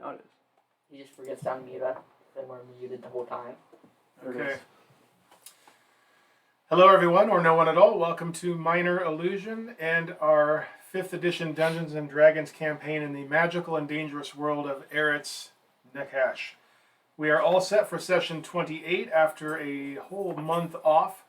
Now it is. He just forgets to unmute us, and we're muted the whole time. Okay. Hello everyone, or no one at all. Welcome to Minor Illusion and our 5th edition Dungeons & Dragons campaign in the magical and dangerous world of Eretz Nekash. We are all set for session 28 after a whole month off.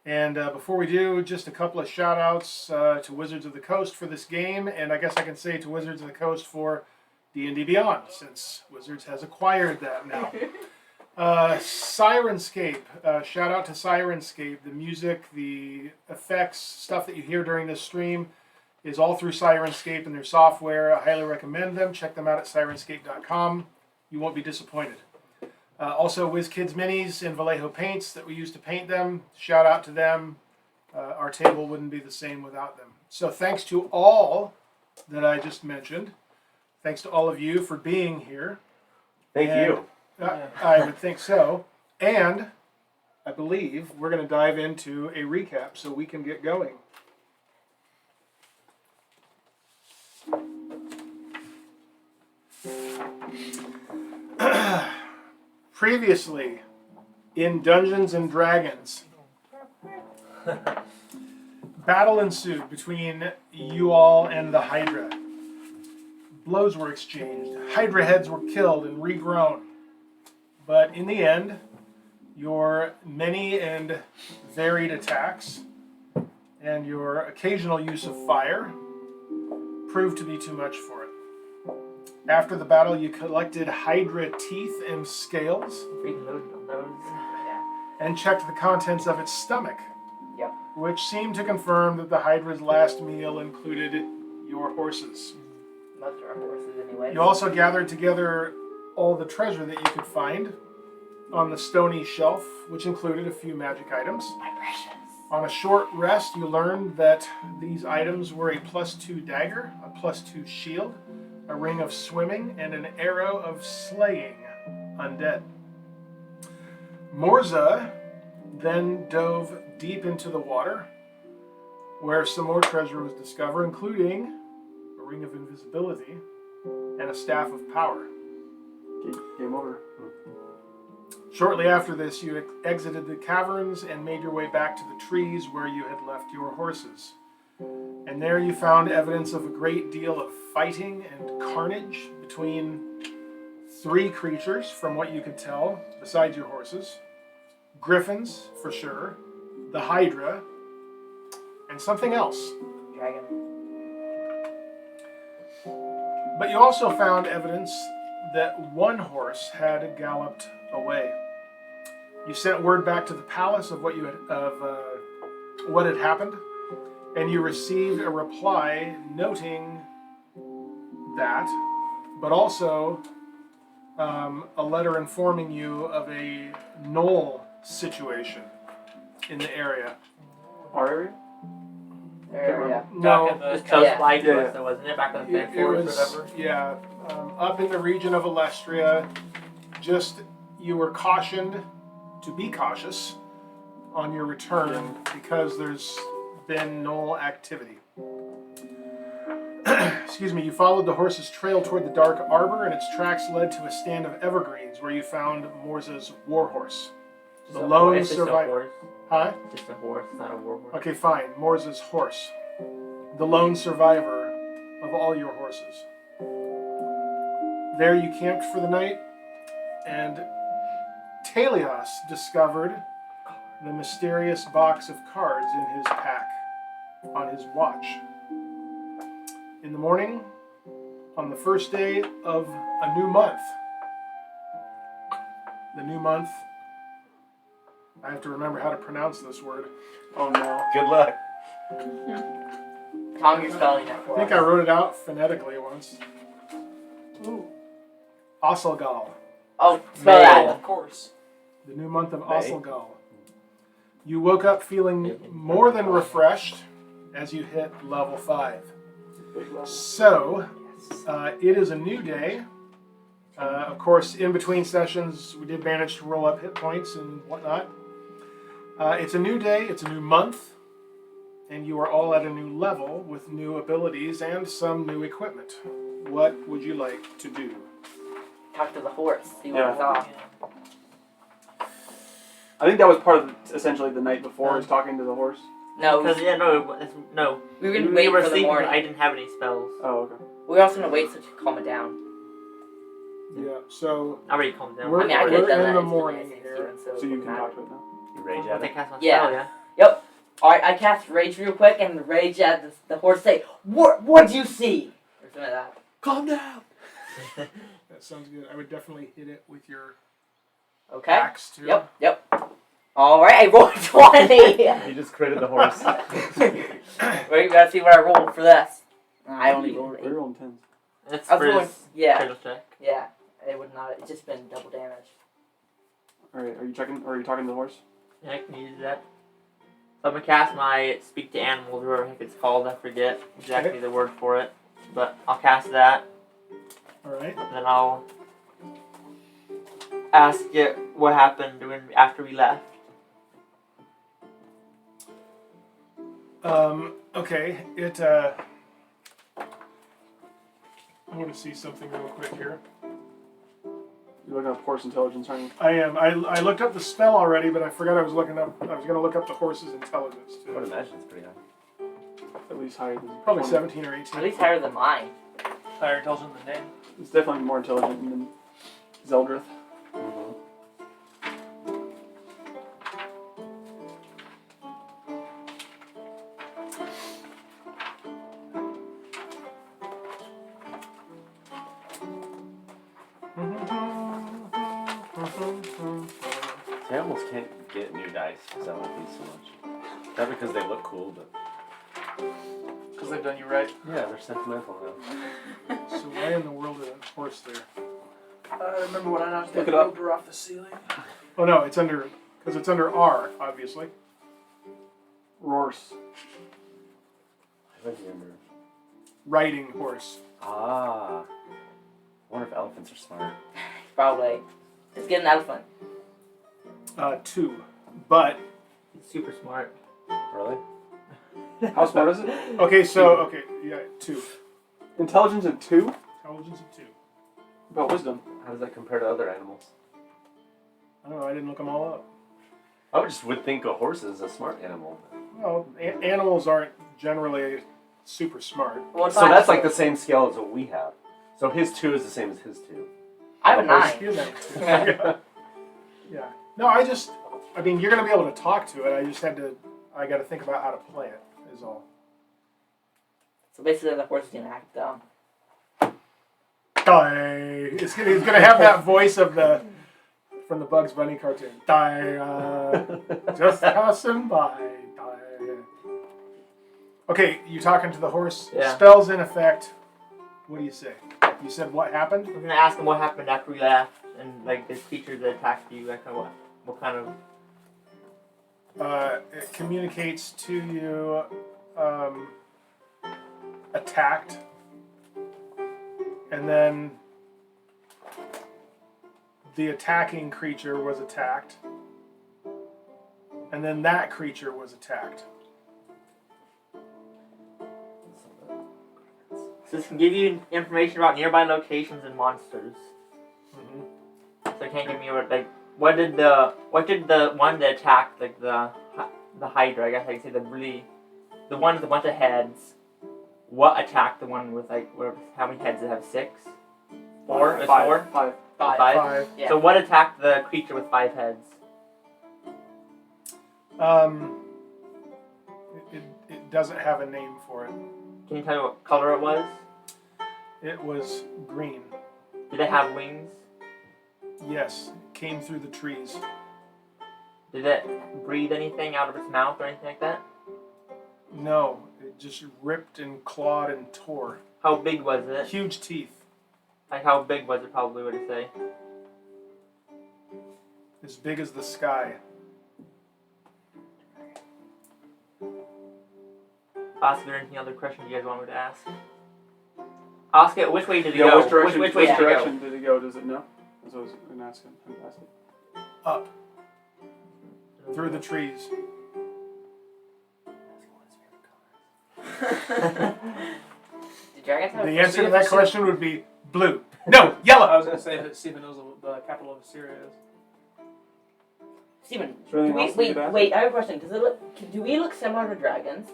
And before we do, just a couple of shout outs to Wizards of the Coast for this game, and I guess I can say to Wizards of the Coast for D&D Beyond, since Wizards has acquired that now. Sirenscape, shout out to Sirenscape. The music, the effects, stuff that you hear during this stream is all through Sirenscape and their software. I highly recommend them. Check them out at sirenscape.com. You won't be disappointed. Also, WizKids Minis and Vallejo Paints that we use to paint them. Shout out to them. Our table wouldn't be the same without them. So thanks to all that I just mentioned. Thanks to all of you for being here. Thank you. I would think so. And I believe we're going to dive into a recap so we can get going. Previously in Dungeons and Dragons, battle ensued between you all and the Hydra. Blows were exchanged. Hydra heads were killed and regrown. But in the end, your many and varied attacks and your occasional use of fire proved to be too much for it. After the battle, you collected Hydra teeth and scales Reloaded on those. Yeah. and checked the contents of its stomach, Yep. which seemed to confirm that the Hydra's last meal included your horses. Most of our horses, anyway. You also gathered together all the treasure that you could find on the stony shelf, which included a few magic items. My precious. On a short rest, you learned that these items were a +2 dagger, a +2 shield, a ring of swimming, and an arrow of slaying undead. Morzza then dove deep into the water, where some more treasure was discovered, including a ring of invisibility and a staff of power. Game over. Shortly after this, you exited the caverns and made your way back to the trees where you had left your horses. And there you found evidence of a great deal of fighting and carnage between 3 creatures, from what you could tell, besides your horses. Griffins, for sure, the Hydra, and something else. Dragon. But you also found evidence that one horse had galloped away. You sent word back to the palace of what had happened, and you received a reply noting that, but also a letter informing you of a gnoll situation in the area. Our area? Area. No, Just coast like Yeah. was, wasn't it? Back on the it forest was, or whatever? yeah, up in the region of Elestria. Just, you were cautioned to be cautious on your return because there's been gnoll activity. Excuse me, you followed the horse's trail toward the dark arbor, and its tracks led to a stand of evergreens where you found Morzza's warhorse. The lone survivor. Huh? Just a horse, not a war horse. Okay, fine. Morzza's horse. The lone survivor of all your horses. There you camped for the night, and Taèlios discovered the mysterious box of cards in his pack on his watch. In the morning, on the first day of a new month, the new month, I have to remember how to pronounce this word. Oh no. Good luck. Tom, you're spelling that for I think us. I wrote it out phonetically once. Ooh. Osselgal. Oh, spell that. Of course. The new month of May. Osselgal. You woke up feeling more than refreshed as you hit level 5. So, it is a new day. Of course, in between sessions, we did manage to roll up hit points and whatnot. It's a new day, it's a new month, and you are all at a new level with new abilities and some new equipment. What would you like to do? talk to the horse, see what Yeah. we saw. I think that was part of essentially the night before is talking to the horse. No, Because no. we were gonna wait were for the sleeping, morning. but I didn't have any spells. Oh, okay. We were also gonna wait so to calm it down. Yeah, so I already calmed down. We're- I mean, I could have we're done in that the instantly, morning I think, here. Steven, So it you wouldn't can matter. talk to it now. You rage Once at I it. cast my Yeah. spell, yeah. Yep. Alright, I cast Rage real quick and Rage at the horse say, What'd you see? Or something like that. Calm down. that sounds good. I would definitely hit it with your Okay? axe too. Yep. Alright, I rolled 20! You just critted the horse. Wait, you gotta see what I rolled for this. I only rolled 8. We're rolling 10s. It's I was for rolling, his yeah, critical check. yeah. It would not, it's just been double damage. Alright, are you checking, or are you talking to the horse? Yeah, I can use that. So I'm gonna cast my Speak to Animals, or whatever it's called, I forget exactly the word for it. But I'll cast that, Alright. and then I'll ask it what happened after we left. Okay, I want to see something real quick here. You're looking up horse intelligence, aren't you? I am. I looked up the spell already, but I forgot I was going to look up the horse's intelligence I would too. imagine it's pretty high. At least higher than Probably 20. 17 or 18. At least higher than mine. Higher intelligence than Dan. It's definitely more intelligent than Zeldreth. Mm-hmm. I almost can't get new dice because I like these so much. Not because they look cool, but Because they've done you right. yeah, they're sentimental now. So why in the world is a horse there? Remember when I knocked Look that it up. roper off the ceiling? Oh no, it's under R, obviously. Roars. I think you remember. Riding horse. Ah. I wonder if elephants are smart. Probably. Let's get an elephant. 2, but He's super smart. Really? How smart is it? okay. So 2. Intelligence at 2? Intelligence of 2. About wisdom. How does that compare to other animals? I don't know. I didn't look them all up. I would think a horse is a smart animal. Well, animals aren't generally super smart. Well, it's So not- that's like the same scale as what we have. So his 2 is the same as his 2. I have a 9. Excuse me. Yeah. No, I mean, you're going to be able to talk to it. I got to think about how to play it, is all. So basically the horse is gonna act dumb. Die. It's gonna have that voice of from the Bugs Bunny cartoon. Die. Just passing by. Die. Okay, you talking to the horse? Yeah. Spells in effect. What do you say? You said what happened? I was gonna ask him what happened after we left, and like the creature that attacked you, like what kind of. It communicates to you attacked, and then the attacking creature was attacked, and then that creature was attacked. So this can give you information about nearby locations and monsters. So it can't give me what did the one that attacked like the Hydra, I guess I could say the one with a bunch of heads. What attacked the one with how many heads did it have? 6? 4? It was 4? 5. 5? Yeah. So what attacked the creature with 5 heads? It doesn't have a name for it. Can you tell me what color it was? It was green. Did it have wings? Yes, it came through the trees. Did it breathe anything out of its mouth or anything like that? No, it just ripped and clawed and tore. How big was it? Huge teeth, Like how big was it? Probably would you say? as big as the sky. Ask if there any other questions you guys want me to ask. Ask it. Which way did it Yeah, go? which direction, which way did it go? direction did it go? Does it know? That's what I was going to ask him. Up, through the trees. Did dragons have The answer to that question would be blue. No, yellow. I was gonna say that Stephen knows what the capital of Assyria is. Steven, Is there anything else we could ask? wait, I have a question. Do we look similar to dragons?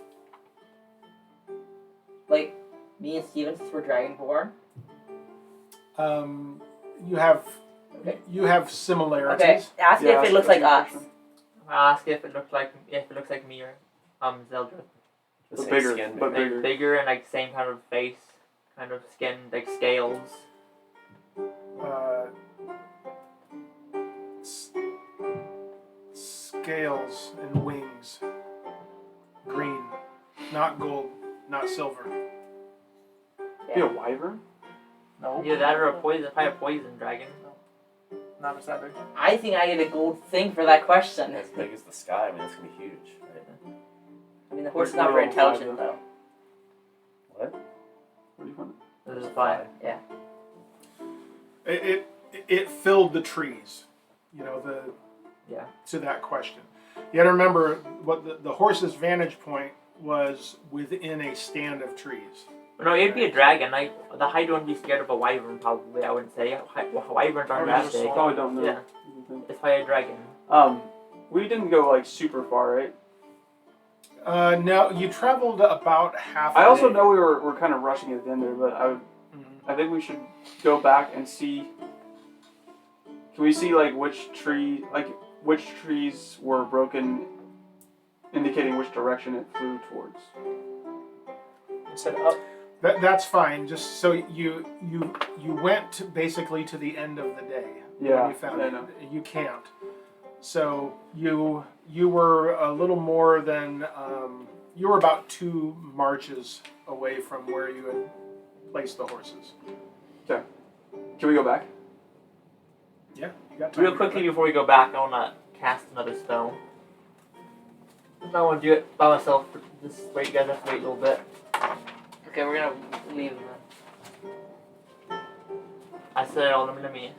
Like, me and Steven, since we're Dragonborn? You have similarities. Okay, ask me if it looks like us. I'll ask if it looks like me or Zeldreth. The But same bigger, skin. but Like bigger. bigger and like same kind of face, kind of skin, like scales. Scales and wings. Green, not gold, not silver. Be a wyvern? No. Either that or probably a poison dragon. Not if it's that big. I think I get a gold thing for that question. As big as the sky. I mean, it's gonna be huge. Right? I mean, the horse is not very intelligent, though. What? What do you want? This is fine. Yeah. It filled the trees. Yeah. To that question. You got to remember what the horse's vantage point was within a stand of trees. No, it'd be a dragon. Like the Hydra wouldn't be scared of a wyvern. Probably, I wouldn't say. Wyverns aren't that big. Probably don't know. Yeah. It's probably a dragon. We didn't go like super far, right? No, you traveled about half. I also day. know we're kind of rushing at the end there, but I think we should go back and see. Can we see like which trees were broken, indicating which direction it flew towards? Instead of up. That's fine. Just so you went basically to the end of the day. Yeah, when you found I it. know. You camped. So you were a little more than you were about 2 marches away from where you had placed the horses. Okay. Can we go back? Yeah, you got time. Real quickly before we go back, I wanna cast another spell. I want to do it by myself. Just wait, you guys have to wait a little bit. Okay, we're gonna leave him then. I said, let me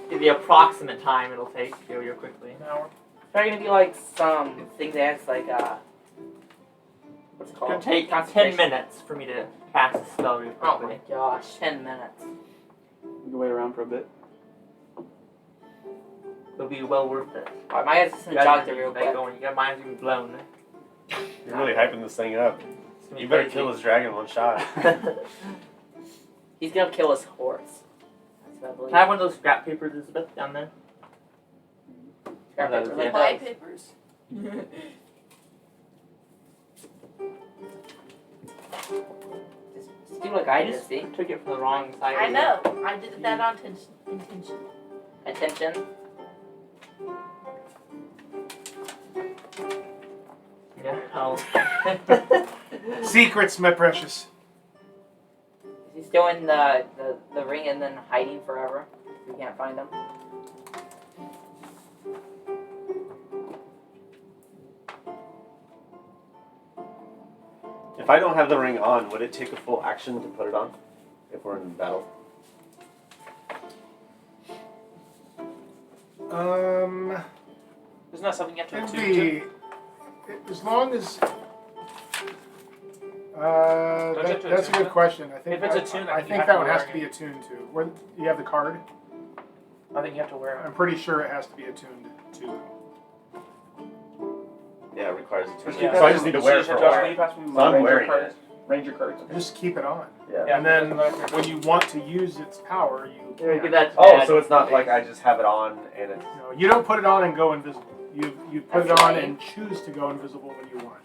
give the approximate time it'll take to go here quickly. An hour. It's probably gonna be like some things that's like, what's it It's called? gonna take 10 Concentration. minutes for me to cast a spell real Oh quickly. my gosh, 10 minutes. We can wait around for a bit. It'll be well worth it. Alright, my guy's just You gonna guys jog there real get quick. going. You got minds gonna be blown. You're really hyping this thing up. It's gonna be You better crazy. kill this dragon in one shot. He's gonna kill his horse. That's what I believe. Can I have one of those scrap papers, Elizabeth, down there? Scrap One of paper, those, like yeah. My those. papers. Just do like I did, see? Took it from the wrong side. I know. I did that on intention. Attention. Yeah, I'll... Secrets, my precious. Is he still in the ring and then hiding forever? We can't find him. If I don't have the ring on, would it take a full action to put it on? If we're in battle? Isn't that something you have to It'd attune to? be as long as. you have to That's a attune good to? question. I think If it's attuned, I I think you think have that to one wear has to it. be attuned to. Where you have the card, I think you have to wear it. I'm pretty sure it has to be attuned to. Yeah, it requires a turn. Yeah. So I just need to wear it for a Josh, while. will you pass me So my I'm ranger wearing cards? it. Ranger cards. Just keep it on, Yeah. and then when you want to use its power, you Here, give can. that to Oh, Dad. so it's not like I just have it on and it's... No, you don't put it on and go invisible. You put That's it on lame. and choose to go invisible when you want.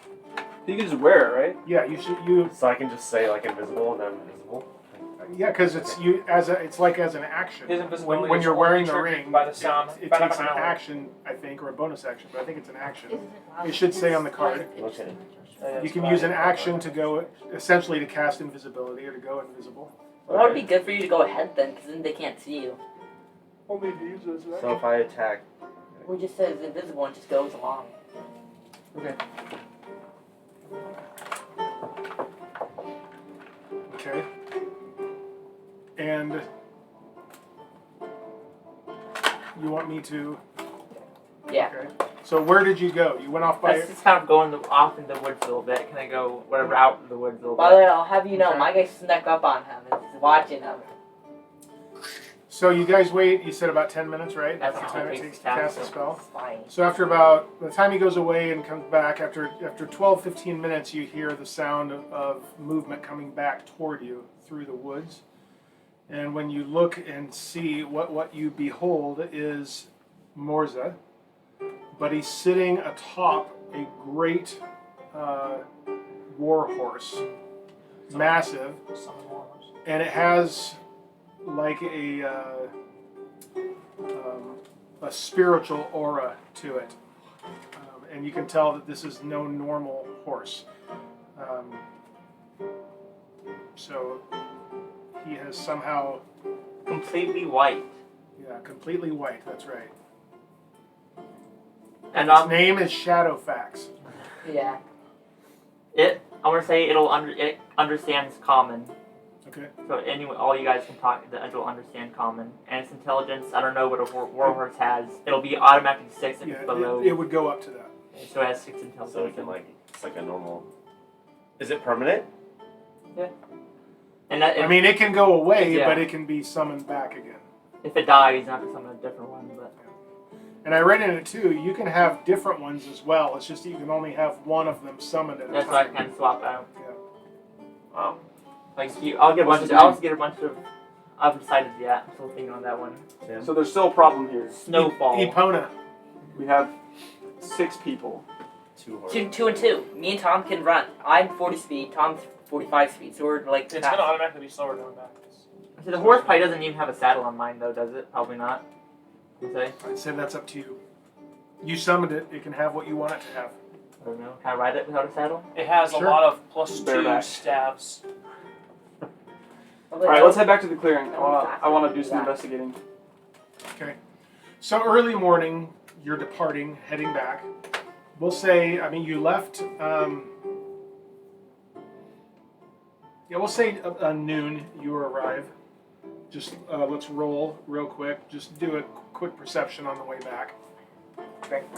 You can just wear it, right? Yeah, you So I can just say like invisible and I'm invisible? yeah, because it's like as an action. His invisibility When is you're only wearing the triggered ring, by the sound. it by takes an an hour. action, I think, or a bonus action, but I think it's an action. Isn't It should say on the card. Okay. Yeah, You it's can fine. use an action to go, essentially to cast invisibility or to go invisible. Well, that would be good for you to go ahead then, because then they can't see you. Only to use those, So if I attack... Or just says invisible and just goes along. Okay. And you want me to? Yeah. Okay. So where did you go? You went off by. Let's just kind of go off in the woods a little bit. Can I go whatever out in the woods a little By the bit? way, I'll have you know, Okay. my guy snuck up on him and is watching him. So you guys wait. You said about 10 minutes, right? That's the how time it it takes takes to to cast cast a it. spell. Fine. So after about the time he goes away and comes back, after 12, 15 minutes, you hear the sound of movement coming back toward you through the woods. And when you look and see what you behold is Morzza, but he's sitting atop a great war horse, massive, and it has like a spiritual aura to it, and you can tell that this is no normal horse. So he has somehow, Completely white. completely white. That's right. And Its name is Shadowfax. Yeah. I want to say it understands common. Okay. So anyway, all you guys can talk. It'll understand common, and its intelligence. I don't know what a warhorse has. It'll be automatically 6 if it's below. It would go up to that. So it has 6 intelligence. So it can it's like a normal. Is it permanent? And that, I mean, it can go away, Yeah. but it can be summoned back again. if it dies, you have to summon a different one. But And I read in it too, you can have different ones as well. It's just that you can only have one of them summoned at a that's what I time. can swap out. Wow. Like I'll get a bunch What's of. his I'll name? just get a bunch of. I haven't decided yet. I'm still thinking on that one. Yeah. So there's still a problem here. Snowfall. Epona. We have 6 people. 2 horses. 2 and 2. Me and Tom can run. I'm 40 speed. Tom's 45 speed. So we're like. It's gonna automatically be slower going back. So the horse probably doesn't even have a saddle on mine though, does it? Probably not. You say? I'd say that's up to you. You summoned it, it can have what you want it to have. I don't know. Can I ride it without a saddle? It has Sure. a lot of +2 Bareback. stabs. All right, let's head back to the clearing. I want to do some investigating. So early morning, you're departing, heading back. We'll say, I mean, you left, we'll say noon you arrive. Just let's roll real quick. Just do a quick perception on the way back.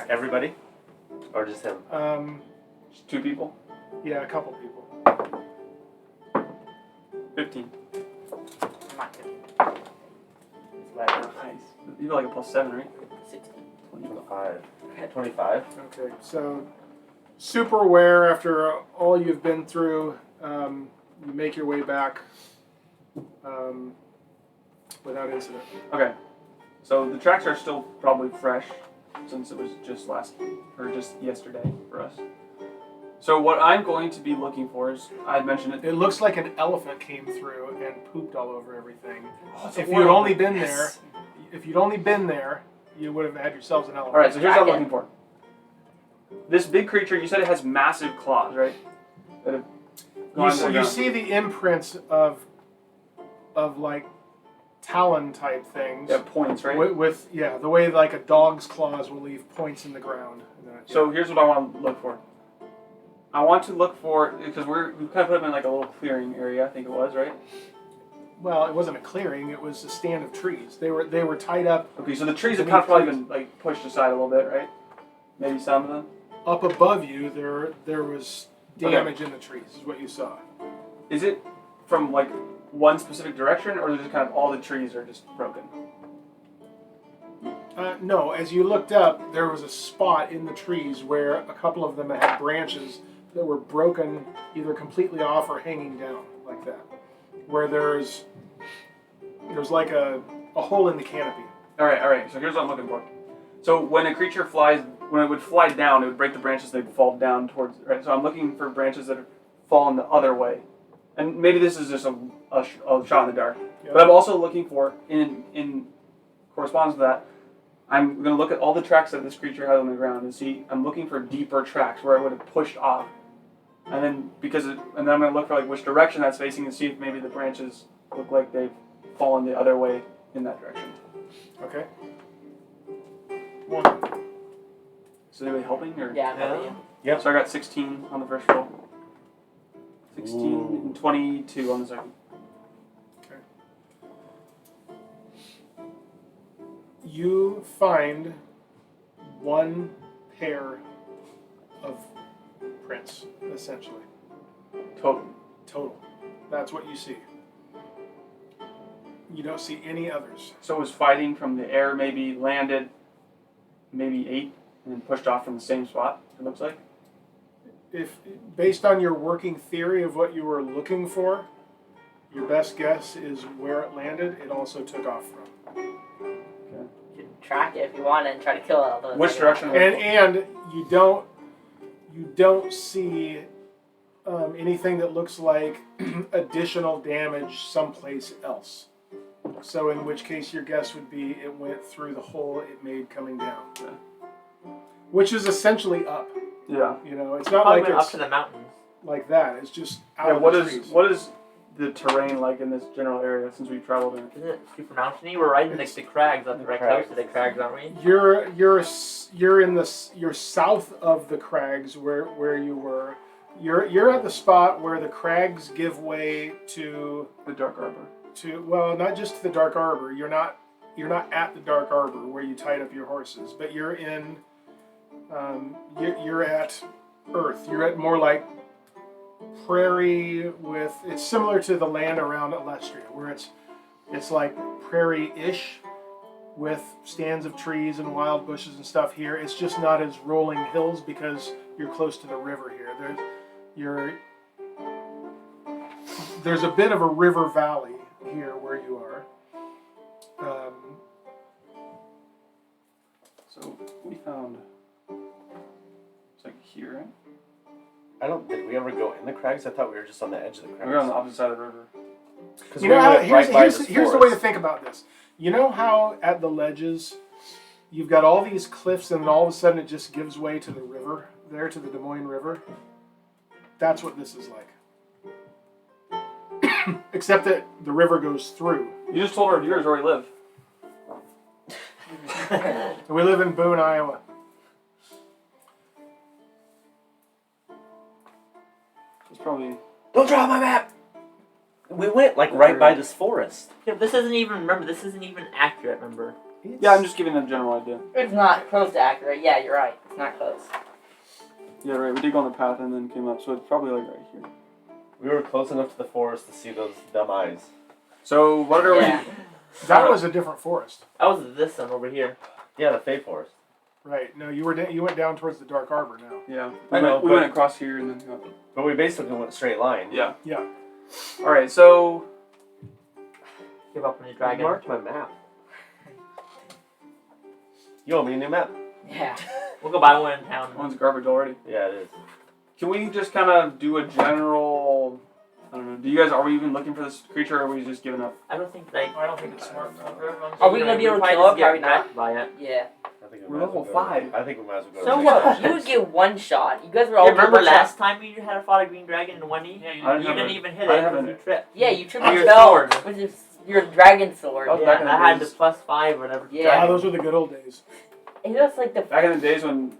Everybody? Or just him? Just 2 people. Yeah, a couple people. 15. I'm not good. Nice. You got like a +7, right? 16. 25. 25? Okay, so super aware after all you've been through, you make your way back without incident. Okay. So the tracks are still probably fresh since it was just yesterday for us. So what I'm going to be looking for is, I'd mentioned it. It looks like an elephant came through and pooped all over everything. Oh, If you'd only been there, you would have had yourselves an elephant. All right, so here's what I'm Dragon. looking for. This big creature, you said it has massive claws, right? That have gone more You down. see the imprints of like talon type things. Yeah, points, right? With the way like a dog's claws will leave points in the ground. So here's what I want to look for. I want to look for, because we kind of put them in like a little clearing area, I think it was, right? Well, it wasn't a clearing; it was a stand of trees. They were tied up Okay, so the trees have kind of probably been like pushed aside a little bit, right? Maybe some of them. up above you. There was damage in the trees. Is what you saw. Is it from like one specific direction, or is it kind of all the trees are just broken? No, as you looked up, there was a spot in the trees where a couple of them had branches that were broken, either completely off or hanging down like that. Where there's like a hole in the canopy. All right. So here's what I'm looking for. So when a creature flies, when it would fly down, it would break the branches. They'd fall down towards. Right. So I'm looking for branches that have fallen the other way, and maybe this is just a shot in the dark. Yep. But I'm also looking for in correspondence to that. I'm going to look at all the tracks that this creature has on the ground and see. I'm looking for deeper tracks where it would have pushed off, and then I'm going to look for like which direction that's facing and see if maybe the branches look like they've fallen the other way in that direction. Okay. Is anybody helping or? Yeah, I'm helping you. Yep. So I got 16 on the first roll. 16 Ooh. and 22 on the second. You find one pair of prints, essentially. Total. Total. That's what you see. You don't see any others. So it was fighting from the air, maybe landed, maybe ate, and then pushed off from the same spot, it looks like. If based on your working theory of what you were looking for, your best guess is where it landed. It also took off from. You can track it if you want and try to kill all those. Which direction? And you don't see anything that looks like additional damage someplace else. So in which case your guess would be it went through the hole it made coming down, which is essentially up. Yeah. You know, it's not Probably like went up it's to the mountains. like that. It's just out Yeah, of what the is trees. what is the terrain like in this general area since we've traveled in it? Isn't it super mountainy? We're right in the crags, up right close to the crags, aren't we? You're south of the crags where you were. You're at the spot where the crags give way to The Dark Arbor. well, not just to the Dark Arbor. You're not at the Dark Arbor where you tied up your horses, but you're in. You're at Earth. You're at more like prairie with. It's similar to the land around Elestria, where it's like prairie-ish with stands of trees and wild bushes and stuff. Here, it's just not as rolling hills because you're close to the river here. There's a bit of a river valley here where you are. So we found it's like here, right? Did we ever go in the crags? I thought we were just on the edge of the crags. We were on the opposite side of the river. Because You we know how, went right by here's this the way to forest. think about this. You know how at the ledges you've got all these cliffs and then all of a sudden it just gives way to the river there, to the Des Moines River? That's what this is like. Except that the river goes through. You just told our viewers where we live. We live in Boone, Iowa. It's probably Don't draw my map! We went like right by this forest. Yeah, this isn't even accurate, remember? yeah. I'm just giving a general idea. It's not close to accurate. Yeah, you're right. It's not close. Yeah, right. We did go on the path and then came up, so it's probably like right here. We were close enough to the forest to see those dumb eyes. So what are Yeah. That was a different forest. That was this one over here. Yeah, the Fey Forest. Right. No, you went down towards the Dark Arbor now. we? Yeah. I know, We but- went across here and then. But we basically went straight line. Yeah. Yeah. All right. So Give up on the I dragon. marked my map. You owe me a new map? Yeah. We'll go buy one in town. one's garbage already. Yeah, it is. Can we just kind of do a general? I don't know. Are we even looking for this creature, or are we just giving up? I don't think I don't think it's smart. Are we gonna be able to kill it? Probably not. By it. Yeah. I think We're might as well level go- 5. I think we might as well go. So to what? You would get one shot. You guys were all. Yeah, remember one shot. last time we had a fought a green dragon in 1E? Yeah, you I didn't. You didn't even hit I it. haven't. You tripped. Yeah, you tripped Your your spell sword. with your dragon sword. Oh, Yeah, back in the I had the days. +5 or whatever. Yeah. Ah, those were the good old days. It was like the. Back in the days when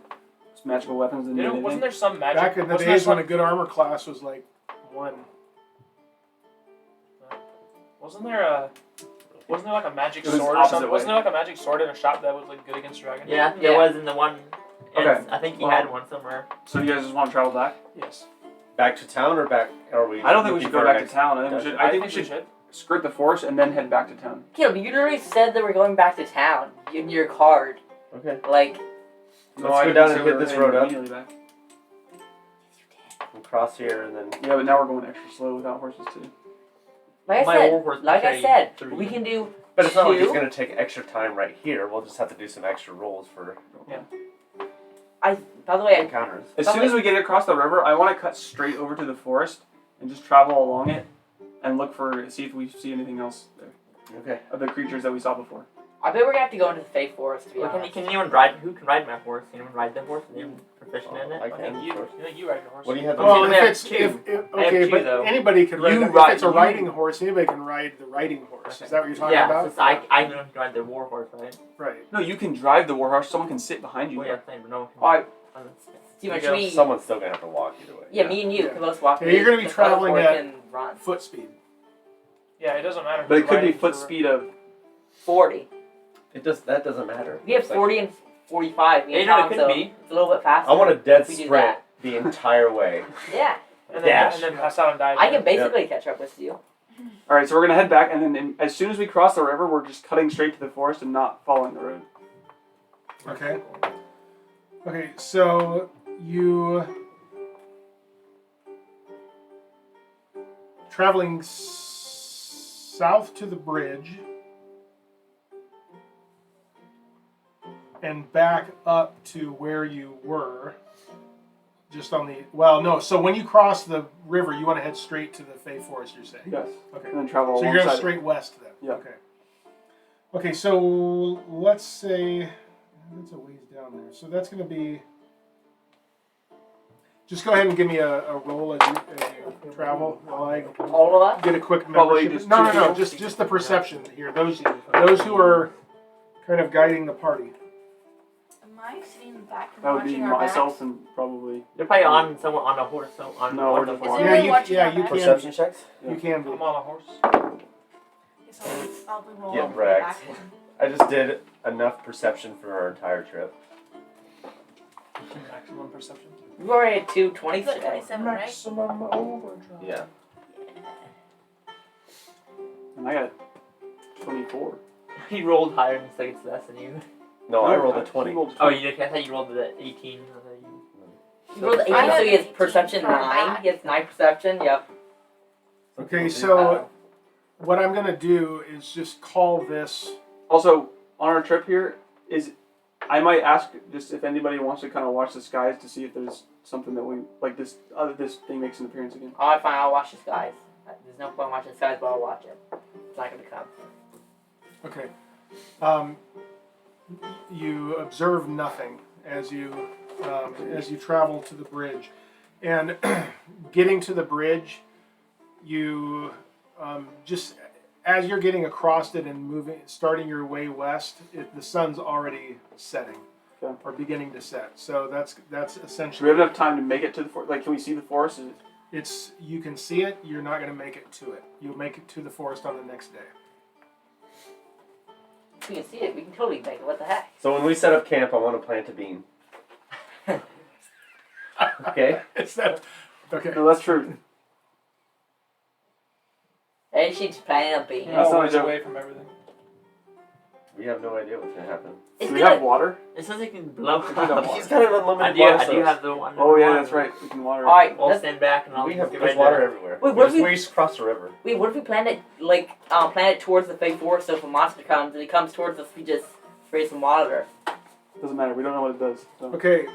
magical weapons didn't mean Wasn't anything. there some magic? Back in the wasn't there days when some- a good armor class was like 1. Wasn't there like a magic It was sword or opposite something? way. Wasn't there like a magic sword in a shop that was like good against dragons? Yeah, I think there Yeah. was in the one. Okay. I think he Well- had one somewhere. So you guys just want to travel back? Yes. Back to town or back? Are we? I don't think we looking should go for back our to next- town. I think we should skirt the forest and then head back to town. Caleb, you already said that we're going back to town in your card. Okay. Like, Let's I go didn't down say and we hit were this heading road up. immediately back. We'll cross here and then. Yeah, but now we're going extra slow without horses too. like My I said, warhorse like I carried said, 3. we can do But it's not like it's 2. going to take extra time right here. We'll just have to do some extra rolls for By the way, encounters. As soon as we get across the river, I want to cut straight over to the forest and just travel along it and see if we see anything else there Okay. of the creatures that we saw before. I bet we're gonna have to go into the Fey Forest to be Well, honest. can anyone ride? Who can ride my horse? Can anyone ride the horse? Is anyone proficient in it? I I can. think you. of course. I think you ride your horse. What do you have? Well, only if have it's 2. if I have okay, 2 but though. anybody could ride. You If ride- it's a you- riding horse, anybody can ride the riding horse. Okay. Is that what you're talking Yeah, about? since I know who can ride the war horse, right? Right. No, you can drive the warhorse. Someone can sit behind you. Well, yeah, same, but no one can. Alright, Oh, Steven, You should know, we? someone's still going to have to walk either way. Yeah, me and you Yeah. can both walk. Yeah, you're gonna be The other traveling four at- can run. Foot speed. Yeah, it doesn't matter. But if it could you're be riding foot through- speed of 40. That doesn't matter. We have It's like- 40 and 45. Me Yeah, and no, it Tom, could so be. it's a little bit faster. I want a dead if we do sprint that. the entire way. Yeah, And then Dash. pass out and die. I can basically catch up with you. All right, so we're gonna head back, and then as soon as we cross the river, we're just cutting straight to the forest and not following the road. Okay. Okay, so you traveling south to the bridge and back up to where you were. Just on the so when you cross the river, you want to head straight to the Fey Forest. You're saying? Yes. Okay. And then travel So you're alongside going it. straight west then. Yeah. Okay. Okay, so let's say that's a ways down there. So that's going to be. Just go ahead and give me a roll as you travel while I All of us? get a quick Probably membership. just No, two people. just the perception here. Those who are kind of guiding the party. Am I sitting in the back and That would be watching our myself backs? and probably. You're probably on someone on a horse, so on No, on we're the just horse. Is Yeah, anyone you watching our can backs? Perception checks? You can be. I'm on a horse. Yes, I'll be rolling Yeah, over the wrecked. back one. I just did enough perception for our entire trip. Maximum perception. We've already at 220 You got today. 27, right? Maximum overdrive. Yeah. And I got 24. He rolled higher and so it's less than you. No, I rolled a he 20. rolled Oh, you did? I thought you rolled the 18. He rolled 18, I so have he has 18 perception for 9. back. He has 9 perception, yep. Okay, so what I'm going to do is just call this. Also, on our trip here, I might ask just if anybody wants to kind of watch the skies to see if there's something that we like. This thing makes an appearance again. Alright, fine, I'll watch the skies. There's no point watching the skies, but I'll watch it. It's not going to come. Okay. You observe nothing as you travel to the bridge, and getting to the bridge, you just as you're getting across it and starting your way west, the sun's already setting Okay. or beginning to set. So that's Do we essentially. have enough time to make it to the forest? Like, can we see the forest? You can see it. You're not going to make it to it. You'll make it to the forest on the next day. We can see it. We can totally make it. What the heck? So when we set up camp, I want to plant a bean. Okay? Is that okay? No, that's true. And she's planning on being. That's not a Always joke. away from everything. We have no idea what's going to happen. It's Do we gonna- have water? It says you can blow. He's got an unlimited I water do source. have the one. Oh yeah, that's right. We can water it. Alright, I'll let's, stand back and I'll We have get there's right water there. everywhere. Wait, We what just if we- waste across the river. wait, what if we plan it, plan it towards the Fey Forest, so if a monster comes and he comes towards us, we just spray some water. Doesn't matter. We don't know what it does. So. Okay.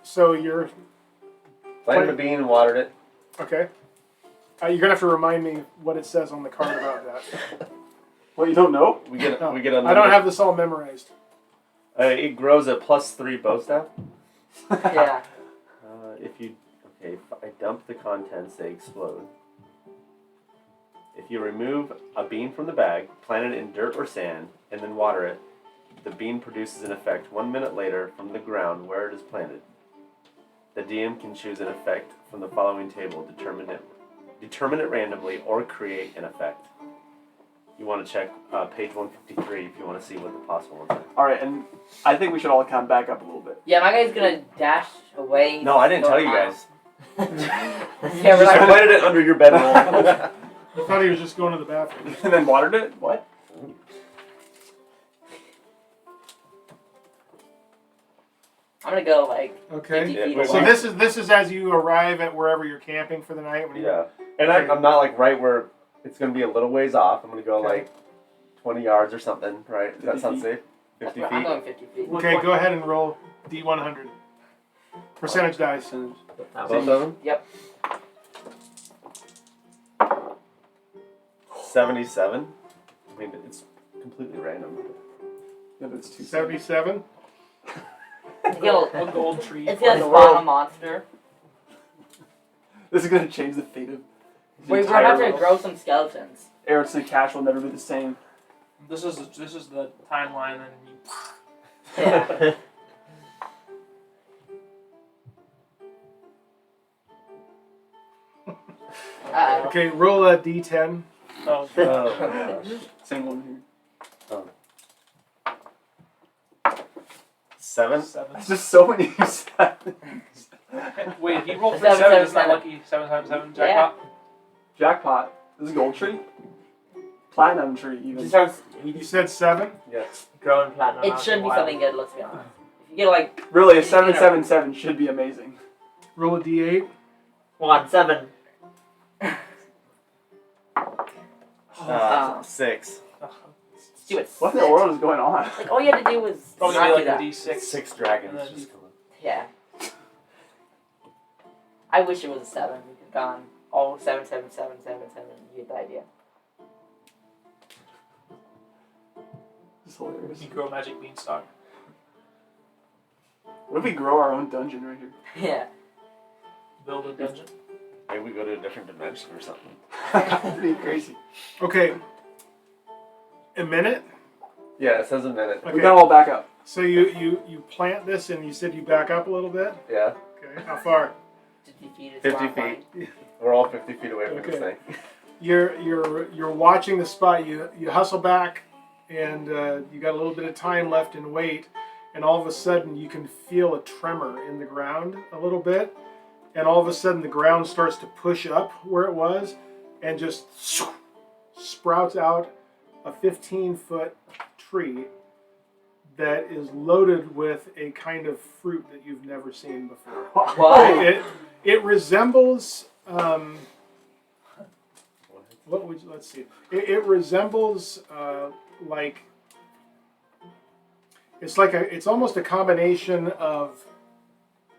So you're Planted a bean and watered it. okay. You're gonna have to remind me what it says on the card about that. What, you don't know? We get No, unlimited. I don't have this all memorized. It grows a +3 bow staff. Yeah. If I dump the contents, they explode. If you remove a bean from the bag, plant it in dirt or sand, and then water it, the bean produces an effect 1 minute later from the ground where it is planted. The DM can choose an effect from the following table, determine it randomly, or create an effect. You want to check page 153 if you want to see what the possible ones are. All right, and I think we should all kind of back up a little bit. Yeah, my guy's gonna dash away. No, I didn't tell you guys. Yeah, we're I not. planted it under your bedroll. I thought he was just going to the bathroom. And then watered it? What? I'm gonna go 50 Okay. feet Yeah, So away. this is as you arrive at wherever you're camping for the night. When you, Yeah, and I'm not like right where it's gonna be a little ways off. I'm gonna go Okay. like 20 yards or something, right? Does that 50 sound feet. safe? That's 50 right, feet. I'm going 50 feet. Okay, go ahead and roll D100. Percentage dice. Percentage. Both of them. Yep. 77. I mean, it's completely random. Yeah, but it's 2 77. It's gonna, A gold tree. it's gonna the spawn world. a monster. This is going to change the fate of the We're entire gonna have to world. grow some skeletons. Eric's and Cash will never be the same. This is the timeline, and you, Yeah. Uh-oh. Okay, roll a D10. oh, Oh, gosh. Same one here. 7. 7. It's just so many sevens. Wait, he rolled for Seven, 7. It's seven, not lucky. 7 times 7 Yeah. jackpot. Jackpot. This is gold tree? Platinum tree, He even. starts. You He said 7? Yes. growing platinum. It out should in be the wild. something good, let's be honest. If you get like Really, a 777 should be amazing. Roll a d8. Come on, 7. 6. let's do it. What in the world is going on? Like all you had to do was Probably not gonna do be like that. a D6. 6 dragons And then just coming. Yeah. I wish it was a 7. We could have gone all 7, 7, 7, 7, 7. You get the idea. This is hilarious. You grow magic beanstalk. What if we grow our own dungeon right here? Yeah. Build a dungeon. Maybe we go to a different dimension or something. Pretty crazy. Okay. A minute? Yeah, it says a minute. Okay. We gotta all back up. So you plant this and you said you back up a little bit? Yeah, Okay. How far? 50 feet is 50 not fine. feet. We're all 50 feet away from Okay. this thing. You're watching the spot. You hustle back, and you got a little bit of time left and wait, and all of a sudden you can feel a tremor in the ground a little bit, and all of a sudden the ground starts to push up where it was, and just sprouts out a 15-foot tree that is loaded with a kind of fruit that you've never seen before. What? It resembles. What would you, let's see. It resembles like it's almost a combination of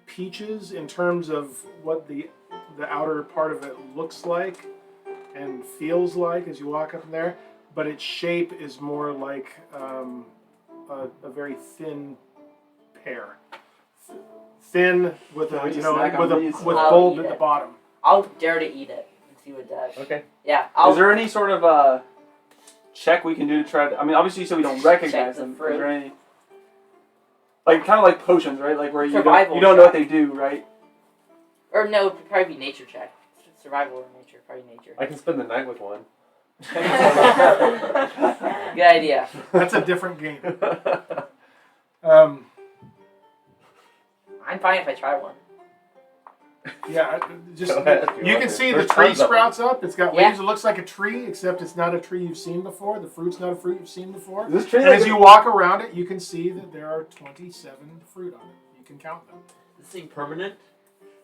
peaches in terms of what the outer part of it looks like and feels like as you walk up in there, but its shape is more like a very thin pear. Thin with Can't a wait to you know snack on with these. with I'll bulb eat at the it. bottom. I'll dare to eat it and see what it does. Okay. Yeah, Is I'll there any sort of check we can do to try to? I mean, obviously, so we don't recognize the them. fruit. Is there any, like, kind of like potions, right? Like where you Survival don't know what check. they do, right? or no, it'd probably be nature check. Survival or nature, probably nature. I can spend the night with one. Good idea. That's a different game. I'm fine if I try one. Yeah, just Go ahead if you you want can to. see There's the tree tons of them. sprouts up. It's got Yeah. leaves. It looks like a tree, except it's not a tree you've seen before. The fruit's not a fruit you've seen before. Is this tree? And as you walk around it, you can see that there are 27 fruit on it. You can count them. This thing permanent?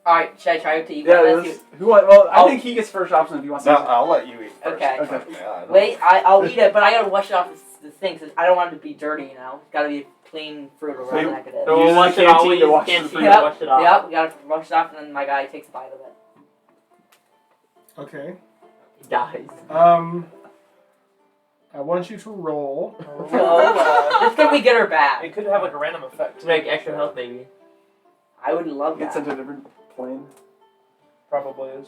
Alright, should I try to eat Yeah. one? Who want? Well, I I'll- think he gets first option if he wants No, to. I'll let you eat first. Okay. Okay. Yeah, I don't- Wait, I'll eat it, but I gotta wash it off this thing because I don't want it to be dirty, you know? It's gotta be clean fruit or whatever the heck it is. So- We'll Use wash the it off. canteen We'll to use wash the the canteen fruit. to wash it off. Yep, we gotta wash it off and then my guy takes a bite of it. Okay. He dies. I want you to roll. This could be good or bad. It could have like a random effect. To make extra health, maybe. I would love Get that. sent to a different plane. Probably is.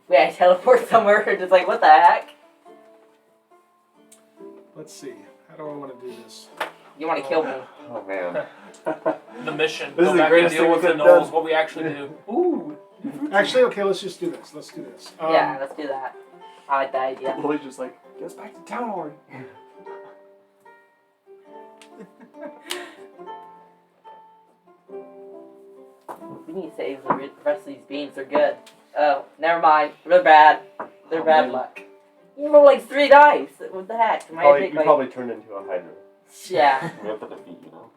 Wait, I teleport somewhere and just like, what the heck? Let's see. How do I want to do this? You wanna kill me. Oh man. The mission. This Go is the back and greatest deal thing we with the could've gnolls, done. what we actually do. Ooh. Actually, okay. Let's just do this. Let's do this. Yeah, let's do that. I like that idea. Lily's just like, get us back to town already. We need to save the rest of these beans. They're good. Oh, never mind. They're bad. They're Oh, bad man. luck. You rolled like 3 dice. What the heck? Am I Probably, take, you like, probably turned into a hydra. yeah. We have to defeat you know.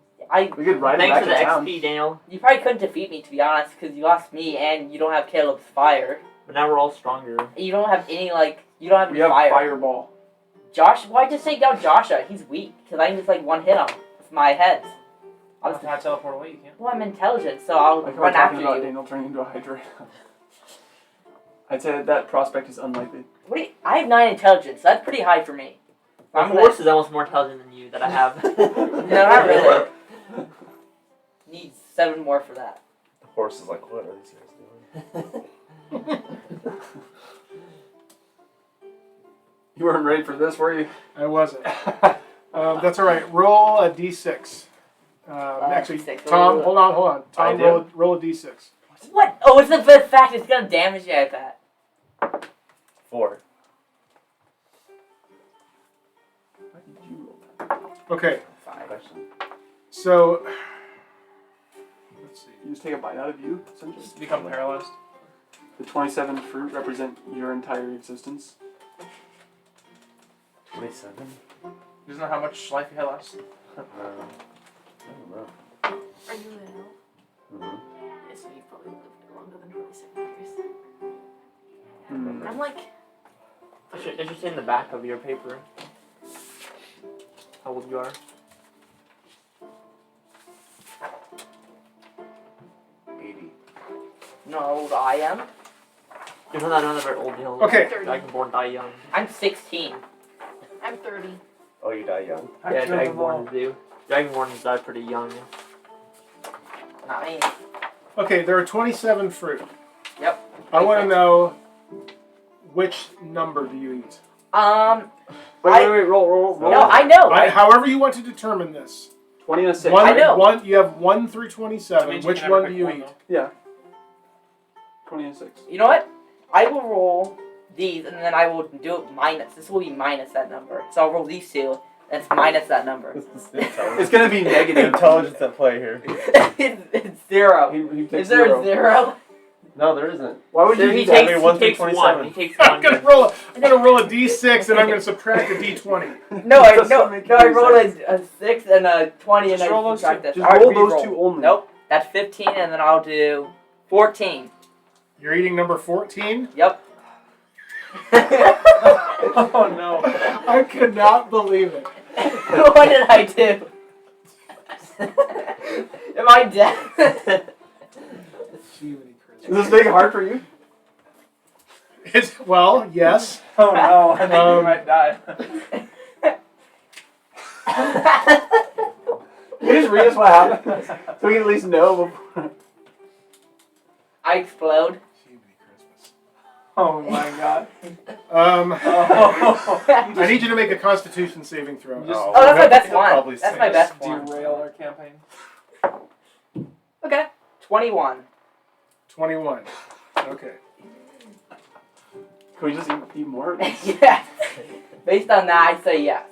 We could ride him Thanks back for to the town. XP, Daniel. You probably couldn't defeat me, to be honest, because you lost me and you don't have Caleb's fire. But now we're all stronger. You don't have any, like, you don't have We any have fire. fireball. Josh, why'd you take down Joshua? He's weak, because I can just, like, one hit him with my heads. I'll have to teleport away, you can't. Well, I'm intelligent, so I'll Like run we're talking after about you. Daniel turning into a hydra. I'd say that prospect is unlikely. What do you, I have 9 intelligence. That's pretty high for me. My I'm gonna- horse is almost more intelligent than you that I have. No, not really. Need 7 more for that. The horse is like, what are these guys doing? You weren't ready for this, were you? I wasn't. That's all right. Roll a d6. Actually, D6. Tom, hold on. I Tom, do? roll a d6. What? Oh, it's the fact it's gonna damage you, I bet. 4. Why did you roll that? Okay, 5. Question. so let's see. You just take a bite out of you, essentially. Just become paralyzed. the 27 fruit represent your entire existence. 27? Doesn't know how much life you had last. I don't know. Are you an elf? Mm-hmm. Yeah, so you've probably lived longer than 27 years. Hmm. I'm like, It should say in the back of your paper how old you are. 80. You know how old I am? You're not very old, you know. Okay. Dragonborn die young. I'm 16. I'm 30. Oh, you die young. Yeah, Dragonborns do. Dragonborns die pretty young. Not me. Okay, there are 27 fruit. Yep. I want to know which number do you eat? Wait, roll. No, I know. However you want to determine this. 20 and a 6. One, I know. You have 1 through 27. Means you Which can never one do pick you one, eat? though. Yeah. 20 and 6. You know what? I will roll these, and then I will do it minus. This will be minus that number. So I'll roll these two, and it's minus that number. It's gonna be negative. Intelligence at play here. It's 0. He takes Is there 0. a 0? No, there isn't. Why would you He do that? takes, one he through takes 27. one. He takes I'm one. gonna roll a d6 and I'm gonna subtract a d20. No, I Doesn't make I any rolled sense. a 6 and a 20, and Just I roll those subtract two. this. Just Alright, roll those reroll. two only. Nope, that's 15, and then I'll do 14. You're eating number 14? Yep. Oh no. I could not believe it. What did I do? Am I dead? Jiminy Christmas. Is this thing hard for you? Well, yes. Oh no. I think you might die. Can you just read us what happened? So we can at least know before. I explode. Jiminy Christmas. Oh my god. I need you to make a Constitution saving throw. Just- Oh, that's my best He'll one. probably That's say my it. best one. Derail our campaign. Okay. 21. 21. Okay. Can we just eat more? Yeah. Based on that, I say yes.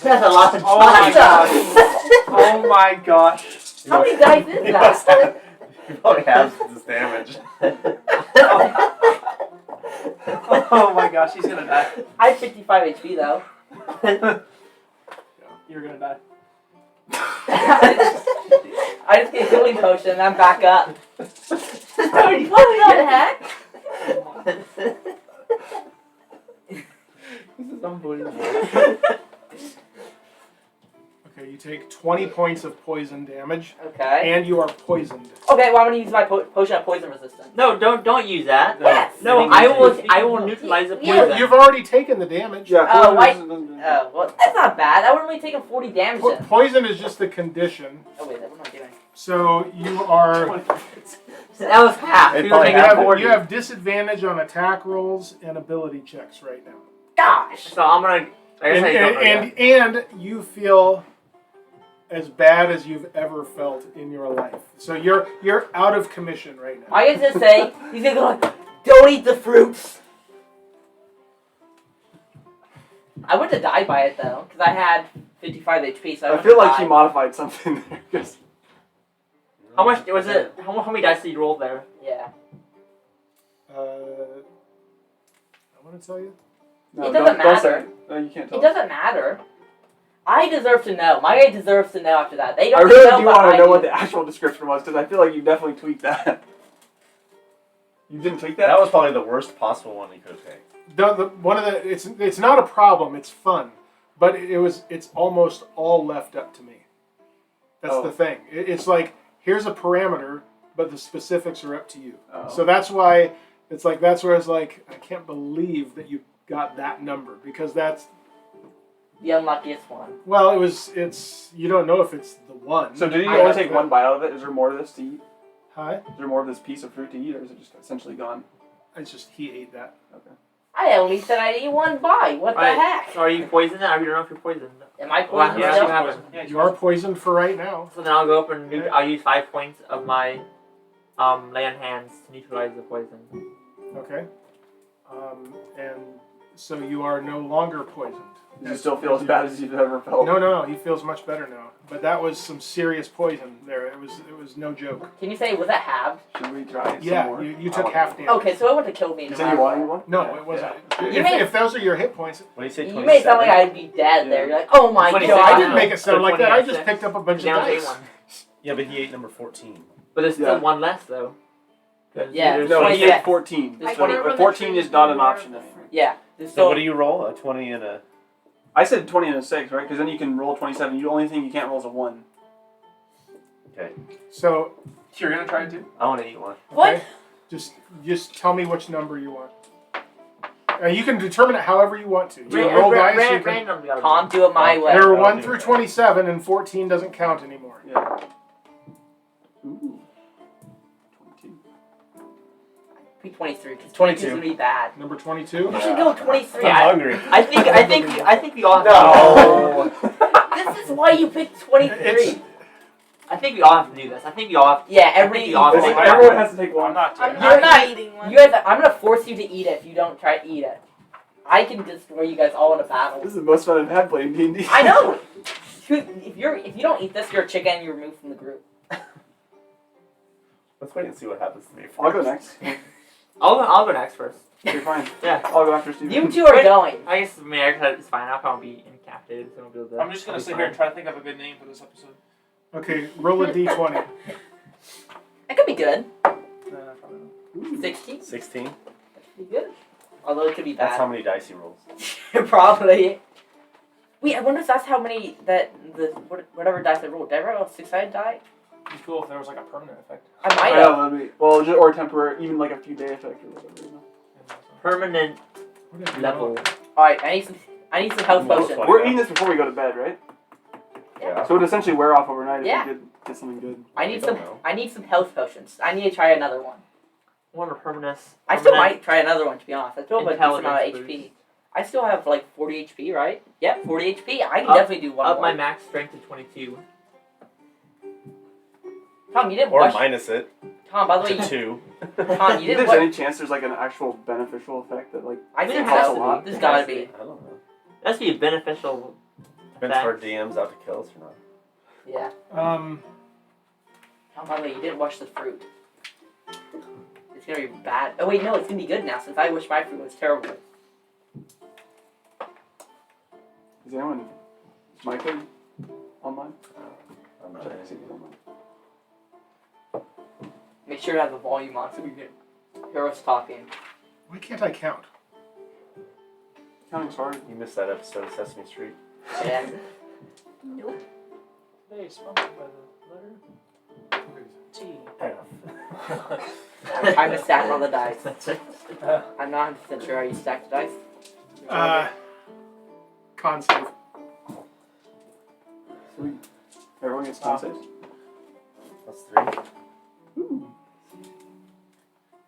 That's a lot of Oh my gosh. Oh my gosh. How many dice is that? You probably have this damage. Oh my gosh, he's gonna die. I have 55 HP though. You're gonna die. I just get a healing potion and I'm back up. What the heck? This is unbelievable. Okay, you take 20 points of poison damage, Okay. and you are poisoned. Okay, well I'm gonna use my potion of poison resistance. No, don't use that. Yes. No, You I need will to- neutralize the Yeah. poison. You've already taken the damage. Yeah. Oh, poison why- resistance- Oh, well that's not bad. I would only taken 40 damage then. Poison is just the condition. Oh wait, what am I doing? So you are. That was half. It You probably were You taking half. 40. have disadvantage on attack rolls and ability checks right now. Gosh. So I'm gonna. I guess I don't know yet. And you feel as bad as you've ever felt in your life. So you're out of commission right now. I can just say he's gonna go like, don't eat the fruits. I wouldn't have died by it though, because I had 55 HP. So I, I wouldn't feel have like he died. modified something there. 'Cause- How much was it? How many dice did you roll there? Yeah. I want to tell you. No, It doesn't don't say matter. it. No, you can't tell. It doesn't matter. I deserve to know. My guy deserves to know after that. They don't I really know, do but want I to know do. what the actual description was because I feel like you definitely tweaked that. You didn't tweak that? That was probably the worst possible one you could have taken. It's not a problem. It's fun, but it's almost all left up to me. That's Oh. the thing. It's like here's a parameter, but the specifics are up to you. Oh. So that's why it's like that's where it's like I can't believe that you got that number because that's The unluckiest one. well it's you don't know if it's the one. So did you I only have take to- one bite out of it? Is there more of this to eat? Hi, Is there more of this piece of fruit to eat, or is it just essentially gone? it's just he ate that. Okay. I only said I'd eat one bite. What the Right. heck? So are you poisoned? I don't know if you're poisoned. Am I Well, poisoned yeah, still? you have it. Yeah, You are poisoned for right now. So then I'll go up and I'll use 5 points of my lay on hands to neutralize the poison. Okay. And So you are no longer poisoned. Does it still feel as bad as you've ever felt? No. He feels much better now. But that was some serious poison there. It was no joke. Can you say, was that halved? Should we try some Yeah, more? you took half damage. Okay, so it would have killed me. You No said you matter wanted what. one? No, it wasn't. You made- If those are your hit points, What do you say? You made it sound like I'd be dead there. You're like, oh my 27. I god. didn't make it sound like that. I just 26. picked up a bunch of Down to dice. 1. Yeah, but he ate number 14. But there's still Yeah. one less though. 'Cause Yeah, there's No, he 26. had 14. There's So, 20. but 14 is not an option anymore. Yeah. There's So still, what do you roll? A 20 and a... I said 20 and a 6, right? Because then you can roll 27. The only thing you can't roll is a 1. Okay. So, So you're gonna try it too? I want to eat one. what? okay, just tell me which number you want. You can determine it however you want to. You can roll dice. You can, Random gotta Tom, do it my way. there are I'll 1 do through that. 27, and 14 doesn't count anymore. Yeah. Ooh. 22. Be 23, because 22. 22 is gonna be bad. Number 22. I should go 23. Yeah, I'm hungry. I think we all have No. This is why you picked 23. It's- I think we all have to do this. I think we all have to. Yeah, I think we all have to. Everyone has to take one. I'm not I'm taking You're not not- eating one. You guys, I'm gonna force you to eat it if you don't try to eat it. I can destroy you guys all in a battle. This is the most fun I've had playing D&D. I know. If you don't eat this, you're a chicken and you're removed from the group. Let's wait and see what happens to me. I'll go next. I'll go next first. Okay, fine. Yeah. I'll go after Steven. You two are going. I guess America is fine. I'll probably be incapacitated, so I'll be able to. I'm just gonna sit here and try to think of a good name for this episode. Okay, roll a d20. That could be good. Probably not. 16? 16? That could be good. Although it could be That's how bad. many dice he rolls. Probably. Wait, I wonder if that's how many whatever dice I rolled. Did I roll a 6-sided die? It'd be cool if there was like a permanent effect. I might I have. know, that'd be, well, just, or temporary, even like a few day effect or whatever, you know. Permanent level. Alright, I need some health Well, potions. funny. We're eating this before we go to bed, right? Yeah. So it would essentially wear off overnight Yeah. if we did get something good. I We need don't some know. I need some health potions. I need to try another one. One of permanent. I still might try another one to be honest. I still have a decent amount of Intelligence HP. I still have like 40 HP, right? Yep, 40 HP. I can Up- definitely do one Up more. my max strength to 22. Tom, you didn't Or wash. minus it Tom, by the way, to you, 2. Tom, you Do you think didn't there's wash. any chance there's like an actual beneficial effect that like I think There has so. to be. There's gotta be. I don't know. That's be beneficial. Depends if our Effect. DM's out to kill us or not. Yeah. Um, Tom, by the way, you didn't wash the fruit. It's gonna be bad. Oh wait, no, it's gonna be good now since I wish my fruit was terrible. is anyone is Michael online? I'm not Check in. see if he's online. Make sure to have the volume on so we can hear us talking. why can't I count? Counting's hard. You missed that episode of Sesame Street. Yeah. Nope. Hey, sponsored by the letter T. I'm a stack on the dice. Uh, I'm not 100% sure how you stack the dice. Con save. Sweet. Everyone gets con saves. That's 3.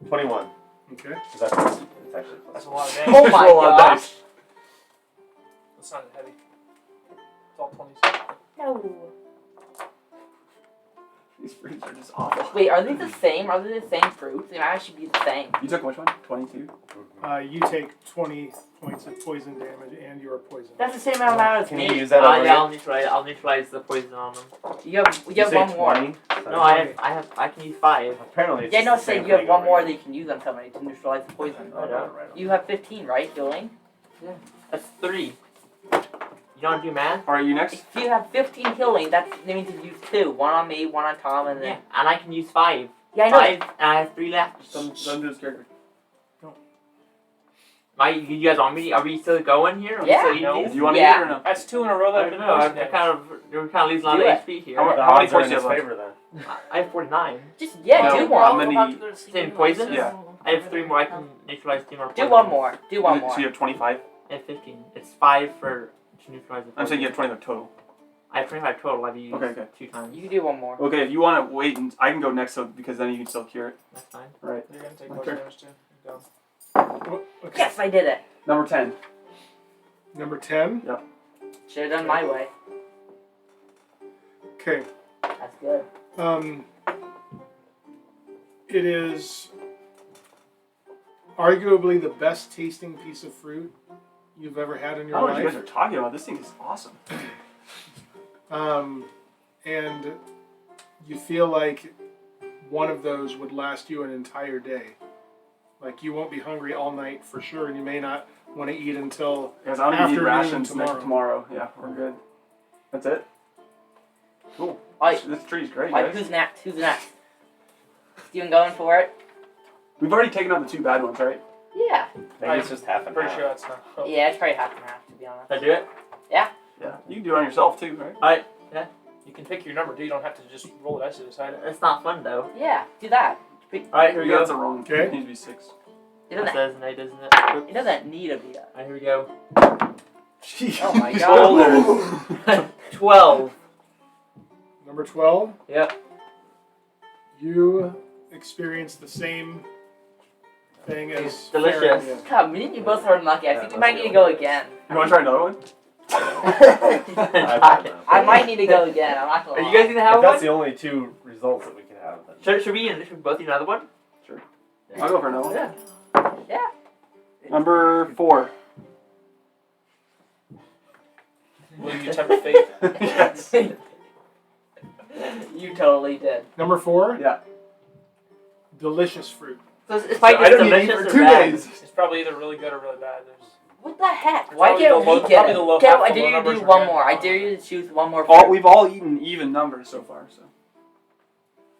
21. Okay. Is that close? It's actually that's close. a lot of Oh damage. my Roll on gosh! dice. That's not heavy. It's all 20s. No. These fruits are just awful. Wait, are they the same? Are they the same fruits? They might actually be the same. You took which one? 22? You take 20 points of poison damage, and you're poisoned. That's the same amount as Can me. you use that over Yeah, here? I'll neutralize the poison on them. You have You say one more. 20? No, I can use 5. Apparently it's Yeah, just no, the say same you have thing one over more here. that you can use on somebody to neutralize the poison. Oh, no, right on. You have 15, right, healing? That's 3. You don't do math? Alright, you next? If you have 15 healing, that means you use 2. One on me, one on Tom, and Yeah, then... and I can use 5. Yeah, I know. 5, and I have 3 left. Don't do his character. You guys want me? Are we still going here? Are we Yeah. still eating No. these? Do you want to Yeah. eat it or no? That's 2 in a row I that don't know. We're kind of losing a lot Do of it. HP here. How much- The how many odds are in points his do you have favor then. I have 49. Just, No, do how more. many- Same poison? Yeah. I have 3 more. I can neutralize 2 more. Do poison. one more. Do one more. So you have 25? I have 15. It's 5 for to neutralize the poison. I'm saying you have 25 total. I have 25 total. I've used Okay. 2 times. You can do one more. Okay, if you want to wait, and I can go next, so because then you can still cure it. That's fine. Right. You're gonna take Okay. poison damage too. You're done. Oh, okay. Yes, I did it. Number 10. Number 10. Should have done my way. Okay. That's good. It is arguably the best tasting piece of fruit you've ever had in I your don't know what you life. guys are talking about. This thing is awesome. And you feel like one of those would last you an entire day. Like you won't be hungry all night for sure, and you may not want to eat until Guys, I don't even need afternoon rations tomorrow. tomorrow. Yeah, we're good. That's it. Cool. Alright, This tree's great, alright, guys. who's next? Who's next? Steven going for it? We've already taken out the 2 bad ones, right? Yeah. Maybe it's just half I'm and pretty half. sure that's not. Oh. Yeah, it's probably half and half, to be honest. Did I do it? Yeah. You can do it on yourself too, right? You can pick your number too. You don't have to just roll the dice to decide it. It's not fun though. Yeah, do that. Alright, here we Yeah, go. that's a wrong. Okay. It needs to be 6. It It doesn't, says an 8, doesn't it? Oops. it doesn't need to be that. Alright, here we go. Oh my god. Shoulders. 12. Number 12, Yep. you experience the same thing as It's delicious. Farryn did. God, me and you both are unlucky. I Yeah, think we let's might go. need to go again. You want to try another one? I might need to go again. I'm not gonna Are lie. you guys gonna have If that's one? the only 2 results that we can have, then Should we both eat another one? I'll go for another one. Yeah. Number 4. Will you tempt fate? Yes. You totally did. Number 4, Yeah. delicious fruit. So it's probably I just don't need to eat delicious for or 2 bad. days. It's probably either really good or really bad. There's... What the heck? Why Probably can't the low- we get probably it? the low Get, half I the dare low you to numbers do were one good. more. I dare you to choose one more. All, fruit. we've all eaten even numbers so far, so.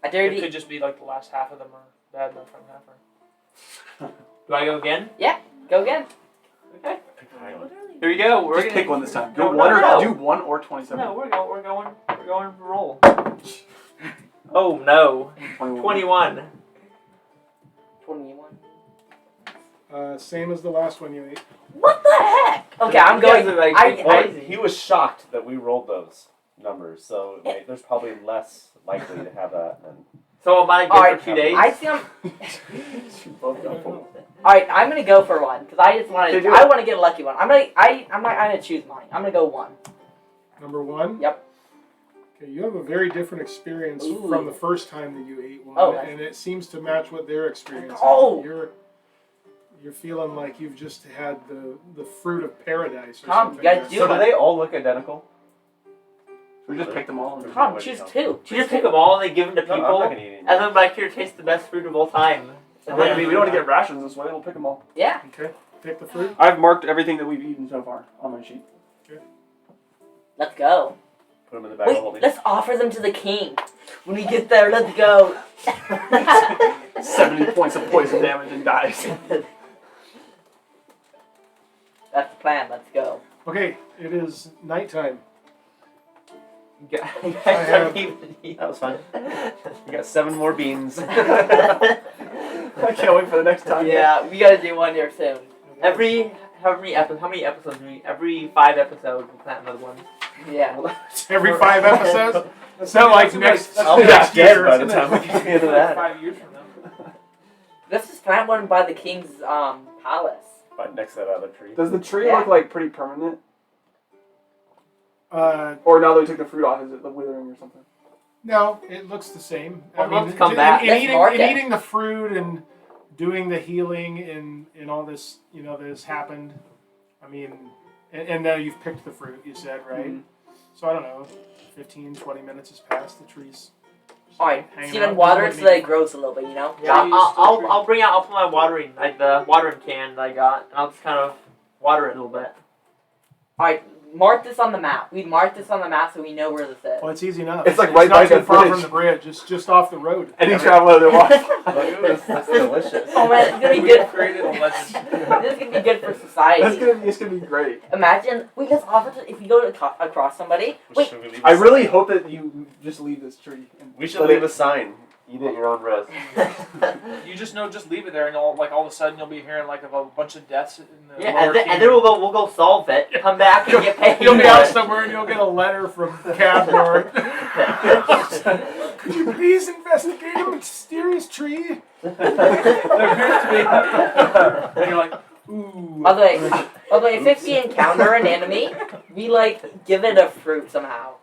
I dare you It to could just be like the last half of them are bad and the front half are. Do I go again? go again. Okay. pick a high one. Here we go. We're Just gonna pick one this time. No, Go 1 or no. do 1 or 27. No, we're going for roll. Oh no. 21. 21. 21. Same as the last one you ate. What the heck? Okay, I'm You guys going. are, like, I, Well, crazy. he was shocked that we rolled those numbers, so there's probably less likely to have that than. So am I good Alright, for 2 days? I think I'm. You both got full. All right, I'm gonna go for one because I just want Okay, to. do I it. want to get a lucky one. I'm gonna choose mine. I'm gonna go 1. Number 1? Yep. Okay, you have a very different experience Ooh. from the first time that you ate one, Oh, that's- and it seems to match what they're experiencing. Oh. You're feeling like you've just had the fruit of paradise or Tom, something. you gotta do So do it. they all look identical? We just picked them all. Tom, choose 2. You just pick them all and they give them to No, I'm people, not gonna eat any. and then like, here, taste the best fruit of all time. And I then mean, we don't want to get rations this way. We'll pick them all. Yeah. Okay, pick the fruit. I've marked everything that we've eaten so far on my sheet. Let's go. Put them in the bag of Wait, holding. let's offer them to the king. When we get there, let's go. 70 points of poison damage and dies. That's the plan. Let's go. Okay, it is nighttime. You have- That was fun. We got 7 more beans. I can't wait for the next time. Yeah, we gotta do one here soon. How many episodes do we? Every 5 episodes we plant another one. Yeah. Every 5 episodes. So like next that's I'll good. be next dead year. by the time we get to the end of that. 5 years from now. Let's just plant one by the king's palace. But next to that other tree. Does the tree Yeah. look like pretty permanent? Or now that we took the fruit off, is it the withering or something? No, it looks the same. I'd love to come in- back. In, Let's eating, mark in it. eating the fruit and doing the healing and all this, that has happened. I mean, and now you've picked the fruit, you said, right? Mhm. So I don't know, 15, 20 minutes has passed. The tree's Alright, hanging Steven, out, water it doing so that it me. grows a little bit, you know? Yeah, I'll bring out. I'll put my watering, like the watering can that I got, and I'll just kind of water it a little bit. Alright, mark this on the map. We mark this on the map so we know where this is. Well, it's easy enough. It's like right not by too that far bridge. from the bridge. It's just off the road. Any traveler that walks. Look at this. That's delicious. Oh man, it's gonna be We good. created a legend. This is gonna be good for society. It's gonna be great. Imagine, wait, let's offer to, if we go to across somebody. Wait, Should we leave I a really sign? hope that you just leave this tree. And We should let leave it- a sign. Eat at your own risk. You just leave it there, and all of a sudden you'll be hearing like of a bunch of deaths in the Yeah, lower and then we'll go solve it. Come back and get paid. You'll be for out it. somewhere and you'll get a letter from Cavnor. Could you please investigate a mysterious tree? There appears to be. And you're like, ooh. by the way, if we encounter an enemy, we give it a fruit somehow.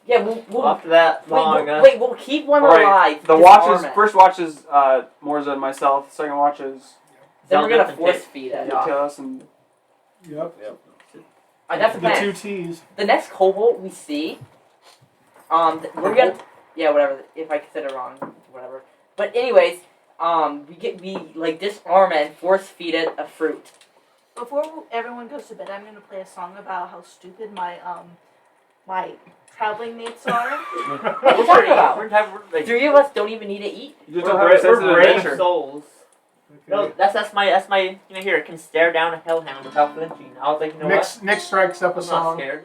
Yeah, we'll After that long. wait, we'll keep one Alright, alive. The disarm watch is it. first watch is Morzza and myself. Second watch is Then we're Zeldreth gonna and force Tit. feed it. Yeah. Taèlios and Yep. That's the The plan. two T's. The next cobalt we see, we're gonna, yeah, whatever. If I said it wrong, whatever. But anyways, we like disarm it and force feed it a fruit. Before everyone goes to bed, I'm gonna play a song about how stupid my my traveling mates are. What are you talking about? We're like, 3 of us don't even need to eat. you just we're don't have a sense of we're brave adventure. souls. Okay. No, that's my you know here can stare down a hellhound without flinching. I was like, you know what? Nick strikes up a I'm not song. scared.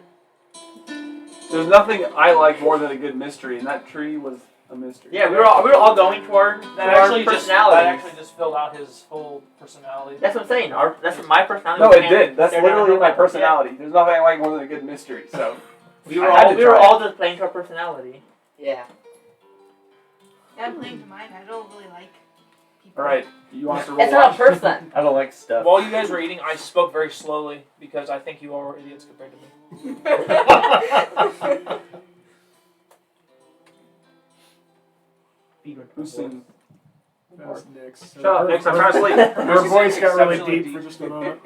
There's nothing I like more than a good mystery, and that tree was a mystery. Yeah, we were all going toward That our actually personalities. just filled out his whole personality. That's what I'm saying. That's my personality. No, We it can't did. That's stare down a literally my hellhound. personality. There's nothing I like more than a good mystery. So We were I had all to we were try all just playing to our personality. Yeah. Yeah, I'm playing to mine. I don't really like people. all right, you want us to roll? It's not a watch? person. I don't like stuff. While you guys were eating, I spoke very slowly because I think you all were idiots compared to me. Who's singing? That's Nick's. Shut up, Nick. I'm trying to sleep. Her voice got really Exceptionally deep for just a moment.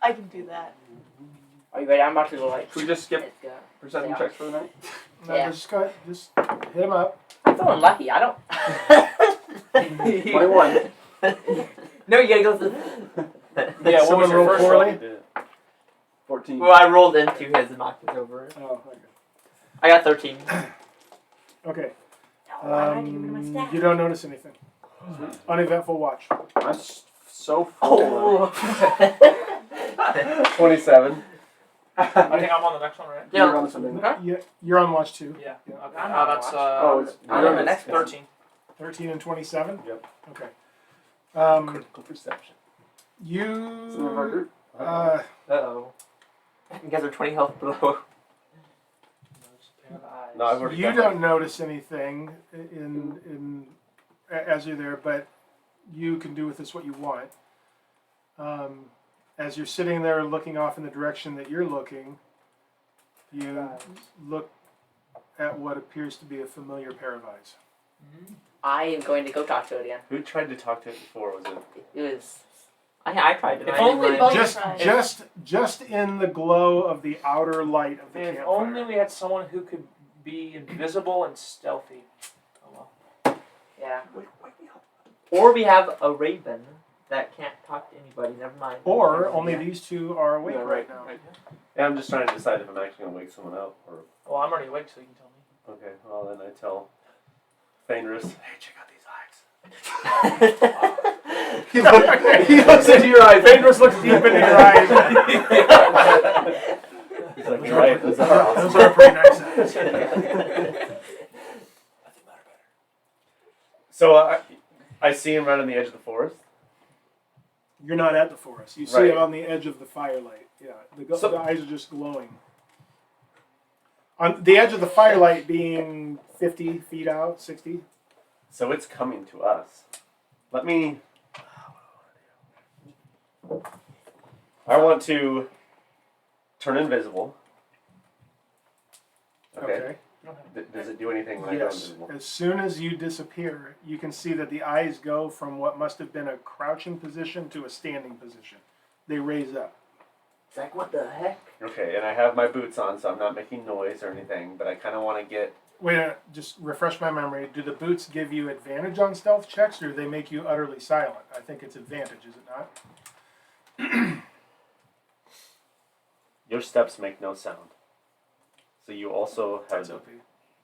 I can do that. Are you ready? I'm about to go like. Should we just skip Let's go. perception Yeah. checks for the night? No, Yeah. just hit him up. I'm feeling lucky. I don't. 21. No, you gotta go through. Yeah, what was Someone your roll first poorly? roll? 14. Well, I rolled into his and knocked it over. Oh, okay. I got 13. Okay. No, I'm not giving my staff. You don't notice anything. Uneventful watch. I'm so full. Oh. 27. I think I'm on the next one, right? You're on this one, Nick. Huh? You're on watch 2. Yeah. Yeah. Okay. I'm not That's Oh, it's I'm on the next one. 13. 13 and 27? Yep. Okay. Critical perception. It's in our You. group. Uh-oh. You guys are 20 health below. No, I've already You done don't notice anything as you're there, but you can do with this what you want. As you're sitting there looking off in the direction that you're looking, you look at what appears to be a familiar pair of eyes. I am going to go talk to it again. Who tried to talk to it before? Was it? It was. I tried to. If I only didn't both- really- Just in the glow of the outer light of the If campfire. only we had someone who could be invisible and stealthy. Oh well. Yeah. Or we have a raven that can't talk to anybody. Never mind. Or only these two are awake Yeah, right now. right. Yeah, I'm just trying to decide if I'm actually going to wake someone up or. Well, I'm already awake, so you can tell me. Okay, well then I tell Thaèndrys, hey, check out these eyes. He looks into your eyes. Thaèndrys looks deep into your eyes. He's like, you're right, those are awesome. Those are pretty nice eyes. So I see him right on the edge of the forest. You're not at the forest. You see Right. it on the edge of the firelight. Yeah, the eyes are just glowing. On the edge of the firelight being 50 feet out, 60. So it's coming to us. Let me. I want to turn invisible. Okay. Does it do anything when I go Yes. invisible? As soon as you disappear, you can see that the eyes go from what must have been a crouching position to a standing position. They raise up. It's like, what the heck? Okay, and I have my boots on, so I'm not making noise or anything, but I kind of want to get. Wait, just refresh my memory. Do the boots give you advantage on stealth checks, or do they make you utterly silent? I think it's advantage, is it not? Your steps make no sound. So you also have.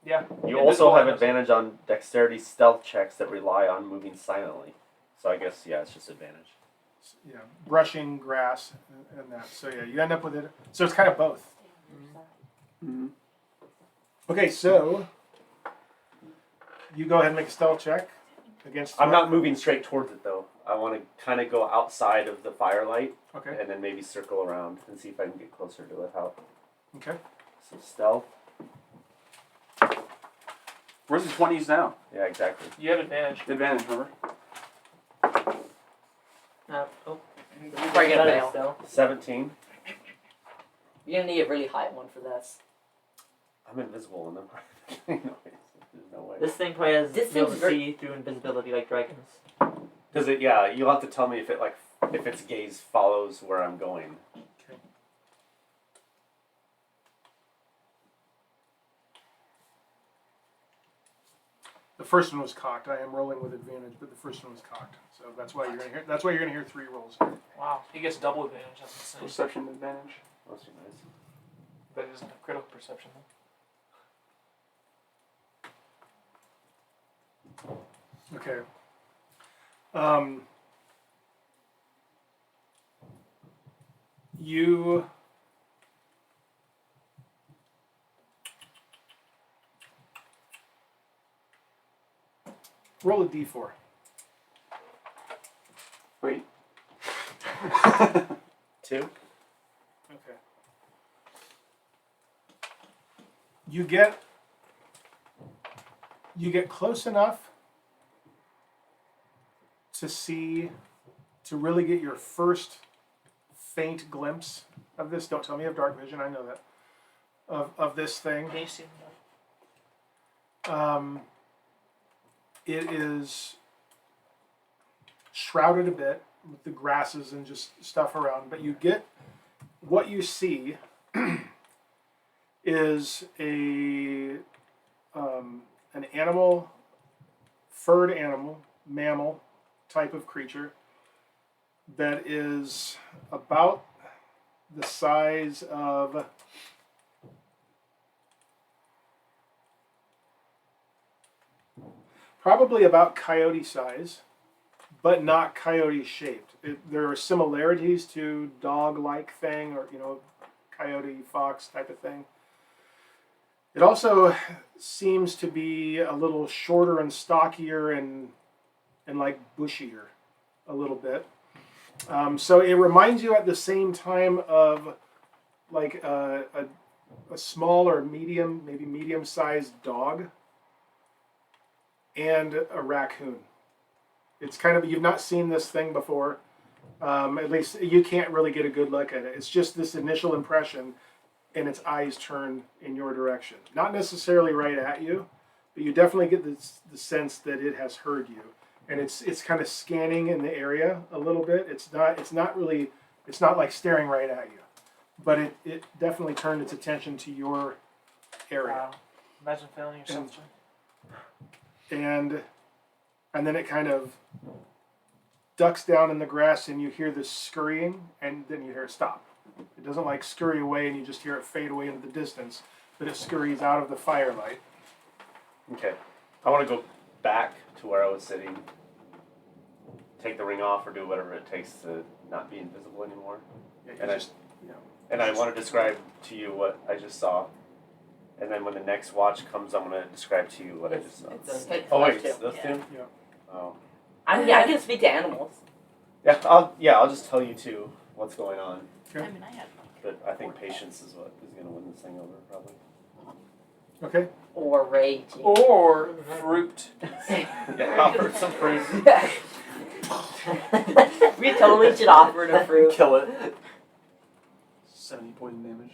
Yeah. You Invisible also have items. advantage on dexterity stealth checks that rely on moving silently. So I guess, yeah, it's just advantage. Yeah, brushing grass and that. So yeah, you end up with it. So it's kind of both. Mm-hmm. Okay, so you go ahead and make a stealth check against. I'm not moving straight towards it, though. I want to kind of go outside of the firelight Okay. and then maybe circle around and see if I can get closer to it. How? Okay. So stealth. Where's the 20s now? Yeah, exactly. You have advantage. Advantage, remember? Oh. You're probably gonna fail. So. 17. You're gonna need a really high one for this. I'm invisible and I'm there's no way. This thing probably has This be able seems to very- see through invisibility like dragons. Does it? Yeah, you'll have to tell me if its gaze follows where I'm going. Okay. The first one was cocked. I am rolling with advantage, but the first one was cocked. So that's why you're gonna hear. That's why you're gonna hear 3 rolls here. Wow, he gets double advantage. That's insane. Perception advantage. That's nice. But he doesn't have critical perception. Though. Okay. You roll a d4. Wait. 2. Okay. You get close enough to really get your first faint glimpse of this. Don't tell me you have dark vision, I know that. Of this thing. Can you see him? It is shrouded a bit with the grasses and just stuff around, but you get what you see is an animal, furred animal, mammal type of creature that is about the size of probably about coyote size, but not coyote shaped. There are similarities to dog-like thing, or coyote, fox type of thing. It also seems to be a little shorter and stockier and like bushier a little bit. So it reminds you at the same time of like a small or medium, maybe medium-sized dog and a raccoon. It's kind of, you've not seen this thing before. At least you can't really get a good look at it. It's just this initial impression, and its eyes turn in your direction. Not necessarily right at you, but you definitely get the sense that it has heard you, and it's kind of scanning in the area a little bit. It's not like staring right at you, but it definitely turned its attention to your area. Wow. Imagine failing yourself. And then it kind of ducks down in the grass, and you hear this scurrying, and then you hear it stop. It doesn't like scurry away and you just hear it fade away into the distance, but it scurries out of the firelight. Okay. I want to go back to where I was sitting, take the ring off, or do whatever it takes to not be invisible anymore. Yeah, And I want to describe to you what I just saw. And then when the next watch comes, I'm going to describe to you what I just saw. Oh wait, it's those two? Yeah. Oh. I can speak to animals. Yeah, I'll just tell you too what's going on. Okay. I mean, I had. But I think patience is what is going to win this thing over, probably. Okay. Or raging. Or fruit. Yeah, offer some fruit. We totally should offer it a fruit. Kill it. 70 poison damage.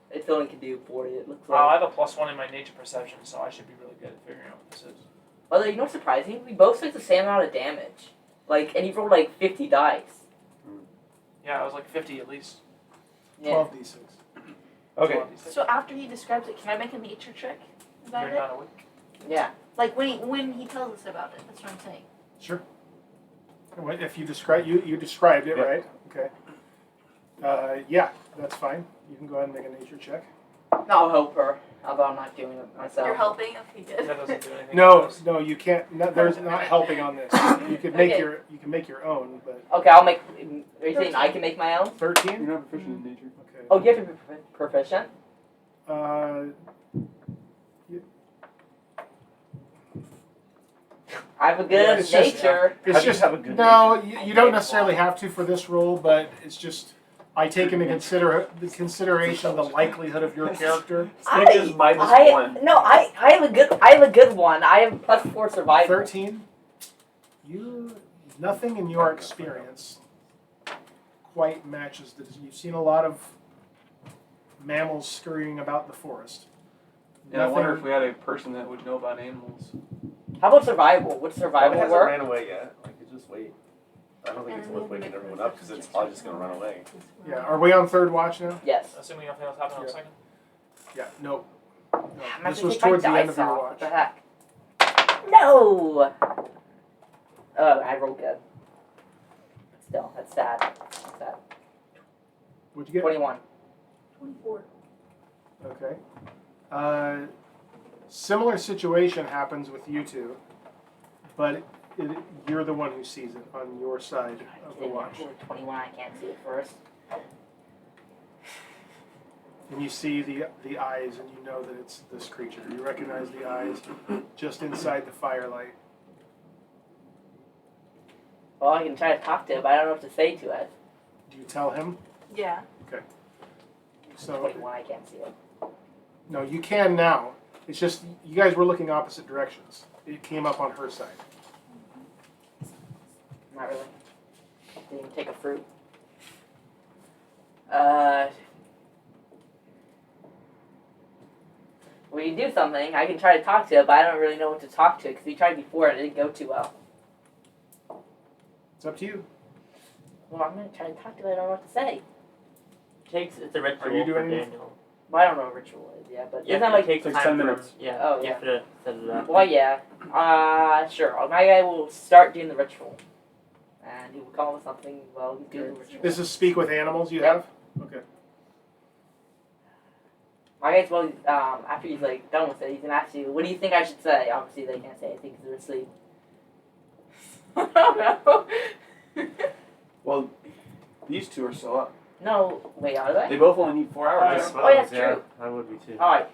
It only can do 40, it looks Wow, I like. have a +1 in my nature perception, so I should be really good at figuring out what this is. Although, you know what's surprising? We both took the same amount of damage. And he rolled 50 dice. Yeah, I was like 50 at least. Yeah. 12d6. Okay. 12d6. So after he describes it, can I make a nature check about You're it? not awake. Yeah. Like when he tells us about it. That's what I'm saying. Sure. If you describe you described it, Yep. right? Okay. Yeah, that's fine. You can go ahead and make a nature check. I'll help her, although I'm not doing it myself. You're helping? Okay, good. That doesn't do anything. No, you can't. No, there's not helping on this. You could make Okay. you can make your own, but Okay, I'll make. Are you saying I can make my own? 13. You're not proficient in nature. Okay. Oh, you have to be proficient? I have a good It's just- nature. It's How do you just have a good no. nature? You don't necessarily have to for this role, but it's just I take into consideration the likelihood of your character. I think it's -1. No, I have a good one. I have +4 survival. 13. Nothing in your experience quite matches this. You've seen a lot of mammals scurrying about the forest. Yeah, I wonder Nothing- if we had a person that would know about animals. How about survival? Would survival hasn't work? ran away yet. I could just wait. I don't think it's worth waking everyone up because it's probably just gonna run away. Yeah. Are we on third watch now? Yes. Assuming nothing else happened on Yeah. second. Yeah. Nope. I'm No. gonna This take was my towards the end dice of your off. watch. What the heck? No! Oh, I rolled good. But still, that's sad. That's sad. What'd you get? 21. 24. Okay. Similar situation happens with you two, but you're the one who sees it on your side of the watch. 21, I can't see it first. And you see the eyes, and you know that it's this creature. You recognize the eyes just inside the firelight. Well, I can try to talk to it, but I don't know what to say to it. Do you tell him? Yeah. So 21, I can't see it. no, you can now. It's just you guys were looking opposite directions. It came up on her side. Not really. Didn't even take a fruit. When you do something, I can try to talk to it, but I don't really know what to talk to it because we tried before and it didn't go too well. It's up to you. Well, I'm going to try to talk to it. I don't know what to say. It's a ritual Are you doing for anything? Daniel. Well, I don't know what ritual is, yeah, but Yeah, isn't that like... it takes Takes time 10 for- minutes. Yeah. Oh, You yeah. have to set it up. Well, yeah. Sure. My guy will start doing the ritual. And he will come up with something while he's doing the ritual. This is speak with animals you Yep. have? Okay. My guy's well, after he's like done with it, he's gonna ask you, what do you think I should say? Obviously, they can't say anything because they're asleep. I don't know. Well, these two are still up. No, wait, are they? They both only need 4 I hours. suppose. Oh, yeah, that's true. I would be too. Alright.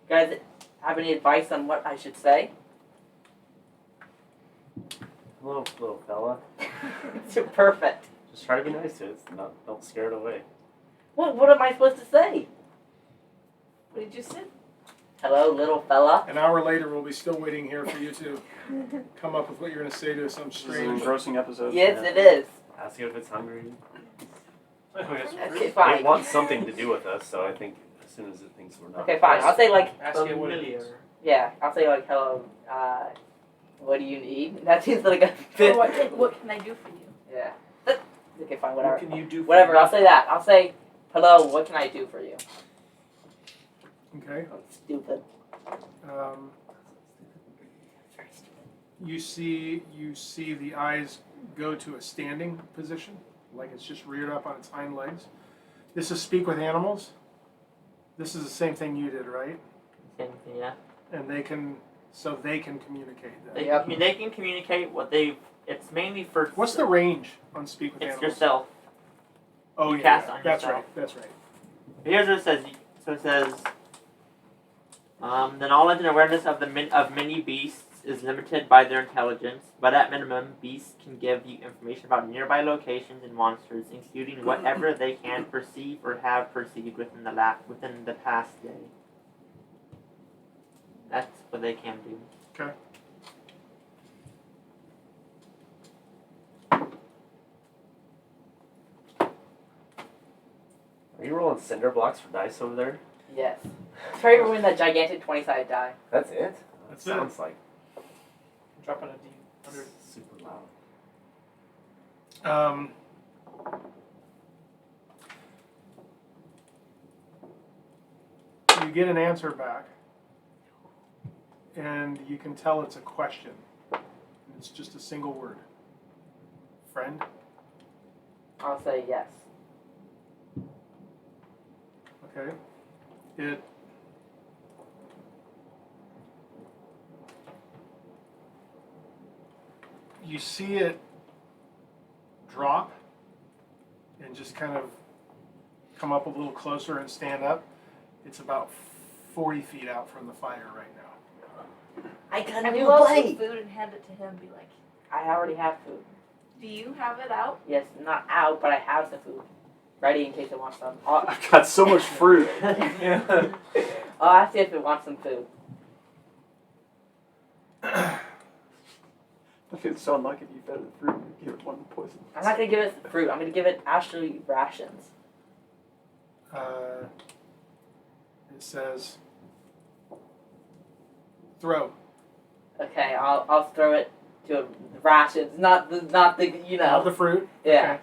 Guys, have any advice on what I should say? Hello, little fella. It's perfect. Just try to be nice to it. Don't scare it away. What am I supposed to say? What did you say? Hello, little fella. An hour later, we'll be still waiting here for you to come up with what you're going to say to some This is an strange. engrossing episode. Yes, it is. Ask it if it's hungry. Okay, It fine. wants something to do with us, so I think as soon as it thinks we're not. Okay, fine. I'll say like, Ask it what it Familiar. is. yeah, I'll say like, hello, what do you need? That seems like a bit. Or what can I do for you? Yeah. Okay, fine, whatever. What can you do for Whatever, me? I'll say that. I'll say, hello, what can I do for you? Okay. Oh, stupid. Very stupid. You see the eyes go to a standing position, like it's just reared up on its hind legs. This is speak with animals. This is the same thing you did, right? Same thing, yeah. And they can communicate that. They, Yep. they can communicate what they. It's mainly for. What's the range on speak with It's animals? yourself. Oh you yeah, cast yeah. on That's yourself. right. That's right. Here's what it says. So it says, the knowledge and awareness of many beasts is limited by their intelligence, but at minimum, beasts can give you information about nearby locations and monsters, including whatever they can perceive or have perceived within the past day. That's what they can do. Okay. Are you rolling cinder blocks for dice over there? Yes. Try to win that gigantic 20-sided die. That's it. That's That sounds like Dropping a D under. super loud. You get an answer back, and you can tell it's a question. And it's just a single word. Friend? I'll say yes. Okay. It you see it drop and just kind of come up a little closer and stand up. It's about 40 feet out from the fire right now. I got a And new pull out some blade. food and hand it to him. Be like, I already have food. do you have it out? Yes, not out, but I have some food. Ready in case it wants some. I've got so much fruit. I'll ask you if it wants some food. I feel so unlucky if you fed it the fruit and give it one poison. I'm not gonna give it fruit. I'm gonna give it actually rations. It says, Throw. Okay, I'll throw it to rations, not the you know. Not the fruit. Yeah.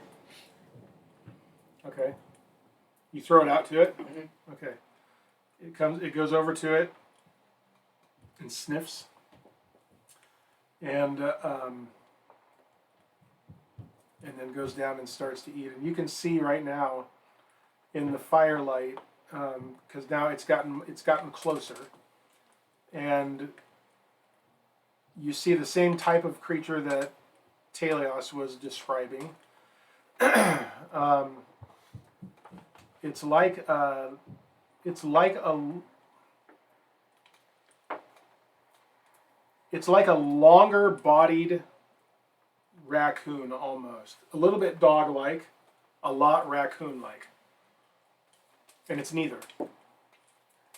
Okay. You throw it out to it. Mhm. Okay. It goes over to it and sniffs, and then goes down and starts to eat. And you can see right now in the firelight, because now it's gotten closer, and you see the same type of creature that Taèlios was describing. It's like a longer-bodied raccoon almost, a little bit dog-like, a lot raccoon-like, and it's neither.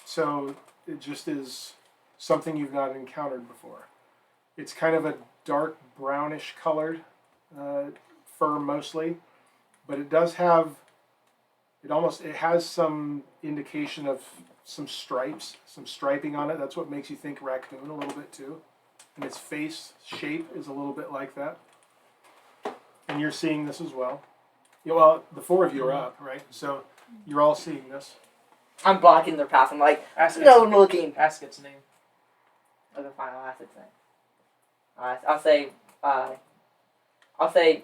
So it just is something you've not encountered before. It's kind of a dark brownish colored fur mostly, but it does have. It has some indication of some stripes, some striping on it. That's what makes you think raccoon a little bit too. And its face shape is a little bit like that. And you're seeing this as well. Yeah, well, the four of you are up, right? So you're all seeing this. I'm blocking their path. I'm like, Ask no its, looking. ask its name. Okay, fine. I'll ask its name. I'll say,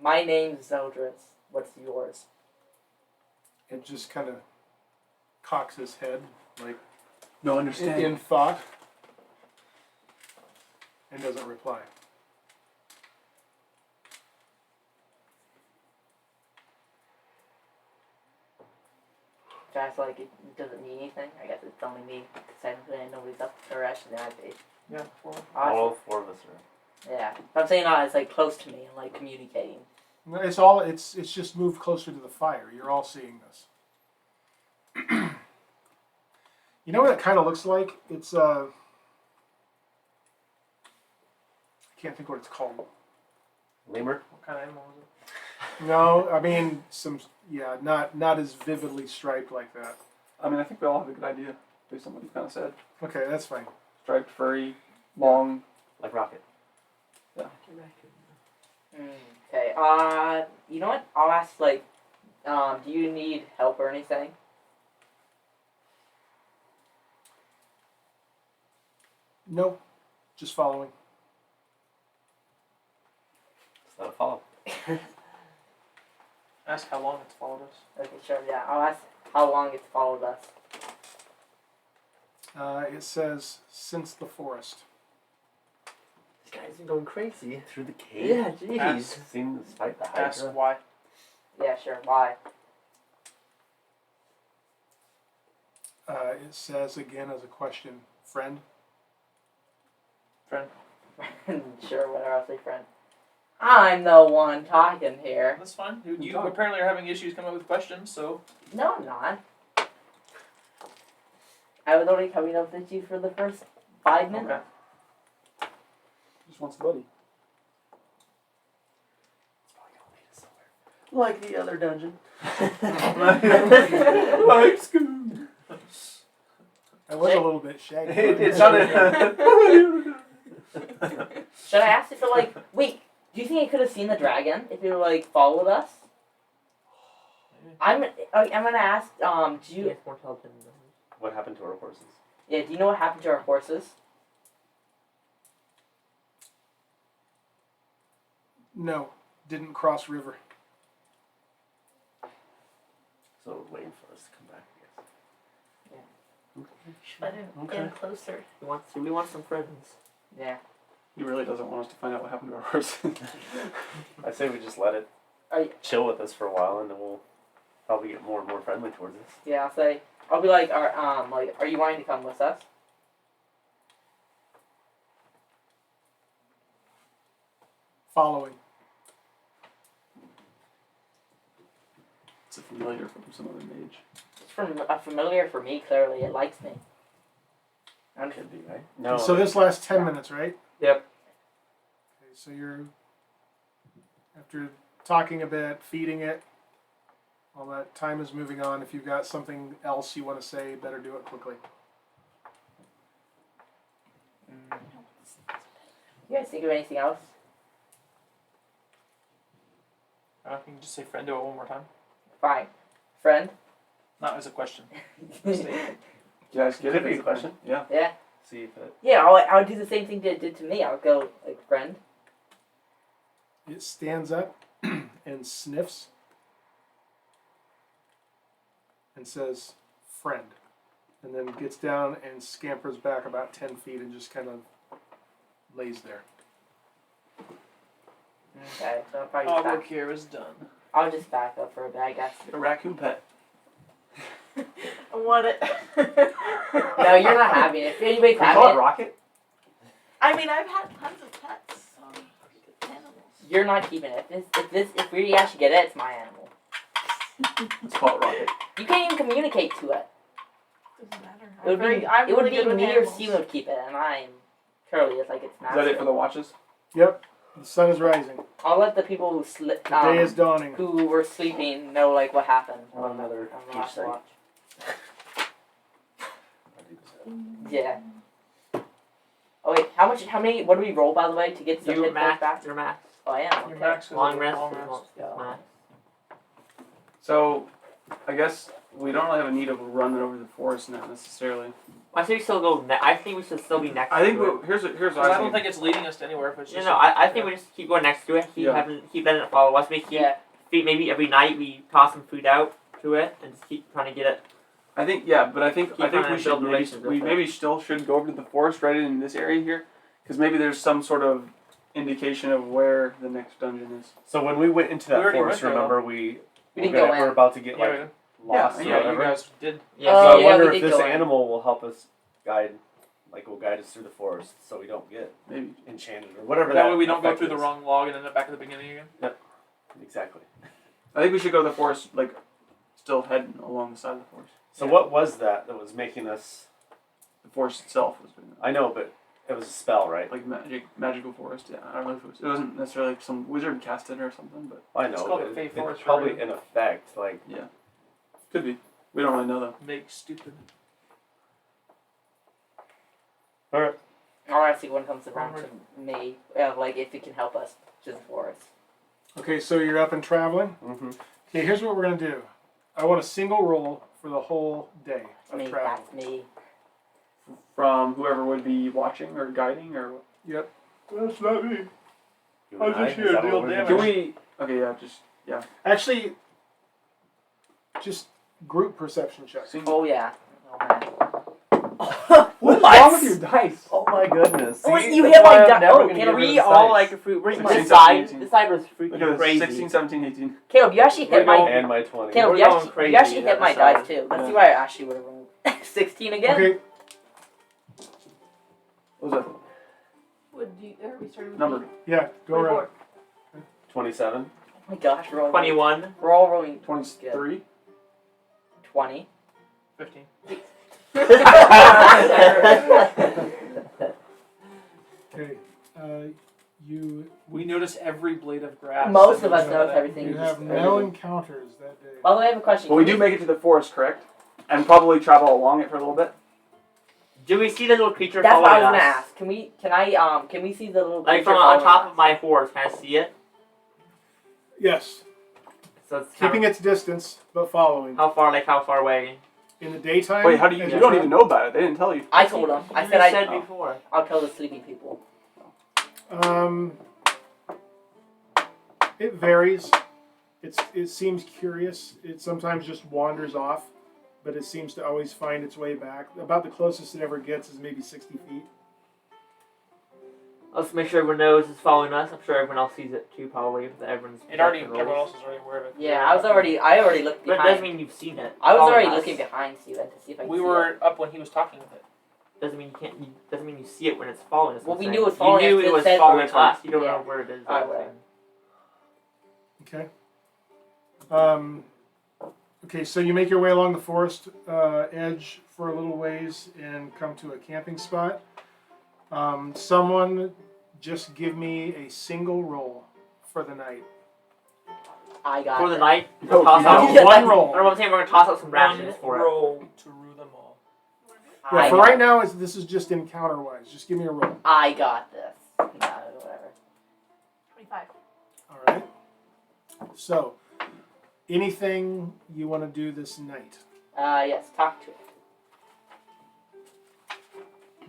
my name's Zeldreth. What's yours? It just kind of cocks his head, like No understand. in thought, and doesn't reply. Just like it doesn't mean anything. I guess it's only me. Technically, nobody's up the rest of the IP. Yeah, 4. All four of us are. Yeah, I'm saying that it's like close to me and like communicating. It's just moved closer to the fire. You're all seeing this. You know what it kind of looks like? It's I can't think what it's called. Lemur? What kind of animal is it? No, I mean not as vividly striped like that. I mean, I think we all have a good idea based on what you kind of said. Okay, that's fine. Striped, furry, long. Like Rocket. Okay. You know what? I'll ask like, do you need help or anything? No, just following. Just let it follow. Ask how long it's followed us. Okay, sure. Yeah, I'll ask how long it's followed us. It says since the forest. This guy's going crazy. Through the cave? Yeah, jeez. Ask, Seen the fight the ask Hydra? why. Yeah, sure. Why? It says again as a question, friend. Friend. Sure. Whatever. I'll say friend. I'm the one talking here. That's fine. You apparently are having issues coming up with questions, so. No, I'm not. I was only coming up with you for the first 5 minutes. Okay. Just wants a buddy. Like the other dungeon. Like Scoob. I was a little bit shaggy. It sounded. Should I ask if like, wait, do you think I could have seen the dragon if it like followed us? I'm gonna ask. Do you? He's more intelligent than What happened to our horses? Yeah. Do you know what happened to our horses? No, didn't cross river. So we're waiting for us to come back, I guess. I didn't get closer. we want some friends. Yeah. He really doesn't want us to find out what happened to our horse. I say we just let it chill with us for a while, and then we'll probably get more and more friendly towards us. Yeah. I'll say. I'll be like, are you wanting to come with us? Following. It's a familiar from some other mage. It's from a familiar for me. Clearly, it likes me. Could be, right? No. So this lasts 10 minutes, right? Yep. Okay, so you're after talking a bit, feeding it. All that time is moving on. If you've got something else you want to say, better do it quickly. You guys think of anything else? I can you just say friend to it one more time. Fine. Friend? Not as a question. You guys get Could it? be a question. Yeah. Yeah. See if it. Yeah, I would do the same thing it did to me. I would go, like, friend. It stands up and sniffs and says, friend. And then gets down and scampers back about 10 feet and just kind of lays there. Okay, so I'll probably Our just work back. here is done. I'll just back up for a bit, I guess. A raccoon pet. I want it. No, you're not having it. If anybody's Can we call having it it, Rocket? I mean, I've had tons of pets. Animals. you're not keeping it. If we actually get it, it's my animal. Let's call it Rocket. You can't even communicate to it. Doesn't matter. It would be, I'm it would really be good with me or animals. Steven would keep it, and I'm Curly. It's like it's Is that it for the watches? Yep, the sun is rising. I'll let the people who slept, The day is dawning. who were sleeping know like what happened. On another on the huge last thing. watch. I'll do this. Yeah. Oh wait, how many? What do we roll by the way to get some You hit points max. back? Your max. Oh, I am. Your Okay. max is Long a rest. long is rest. Yeah. max. So, I guess we don't really have a need of running over the forest now necessarily. I think we still go. I think we should still be next. I think to it. here's Because what I I don't think. think it's leading us to anywhere. If it's just I think we just keep going next to it. Keep Yeah. keep letting it follow us. Yeah. Maybe every night we toss some food out to it and just keep trying to get it. I think but I think Keep trying to we should build maybe, relations with we it. maybe still should go over to the forest right in this area here, because maybe there's some sort of indication of where the next dungeon is. So when we went into We that already forest, went there, remember we We didn't go in. we're about to get Yeah, like lost or yeah, yeah, you whatever. guys did. Yeah. Oh, So I yeah, wonder we if did this go in. animal will help us guide us through the forest, so we don't get Maybe. enchanted or whatever. That way we don't go effect through the is. wrong log and end up back at the beginning again. Exactly. I think we should go to the forest, like, still heading along the side of the forest. So what was that was making us? The forest itself was doing that. I know, but it was a spell, right? Like magical forest. Yeah, I don't know if it wasn't necessarily like some wizard cast it or something, but I It's know. called but a Fey it's Forest for a probably reason. in effect. Like could be. We don't really know though. Make stupid. all right. I want to see when it comes around to me, like if it can help us to the forest. Okay, so you're up and traveling. Mm-hmm. Okay, here's what we're gonna do. I want a single roll for the whole day of Me, travel. that's me. From whoever would be watching or guiding or. Yep. That's not me. You I was and just Is here that to what deal we're damage. gonna Can do? we? Okay, yeah, just Actually, just group perception check. Oh yeah. Oh man. What's wrong with your dice? Oh my goodness! Oh, See? you That's hit why my I'm dice. never Oh, gonna can get we rid of We this all dice. like fruit. We're 16, this side. 17, This side was Look freaking at crazy. this. 16, 17, 18. Caleb, you actually hit my. and my 20. Caleb, We're you going actually, crazy you actually on hit the my side. dice too. Let's Yeah. see what I actually would have rolled. 16 again. Okay, What was that? Would you? Are we starting with Number. me? yeah, go around. 27. Oh my gosh, we're all 21. We're all rolling 23. 20. 15. Okay, you We notice every blade of grass. Most of and us we know that. everything. you you have just- no encounters that day. By the way, I have a question. But we do make it to the forest, correct? And probably travel along it for a little bit. Do we see the little creature That's what I was following gonna us? ask. Can we see the little Like creature from on following top us? of my horse, can I see it? Yes, So it's keeping its distance but following. How far away? In the daytime. Wait, how do you? as You don't travel- even know about it. They didn't tell you. I told him. I You said said I. before. I'll tell the sleeping people. It varies. It seems curious. It sometimes just wanders off, but it seems to always find its way back. About the closest it ever gets is maybe 60 feet. Let's make sure everyone knows it's following us. I'm sure everyone else sees it too, probably. If everyone's Everyone else is already aware of it. Yeah, I already looked But it doesn't behind. mean you've seen it. I was following already us. looking behind Steven to see if I could We see were up when he was talking with it. Doesn't mean you can't. Doesn't mean you see it when it's following us. Well, I'm we saying. knew it was following You us, knew it it was said following over time. us. You don't Yeah. know where it is. Alright, though, whatever. Okay. Okay, so you make your way along the forest edge for a little ways and come to a camping spot. Someone just give me a single roll for the night. I got For the it. night, No, toss no. out. Yeah, One roll. Or what I'm saying, we're gonna toss out some rations for it. roll to rue them all. Yeah, I for got right it. now, this is just encounter wise. Just give me a roll. I got this. Whatever. 25. All right. So, anything you want to do this night? Yes, talk to it.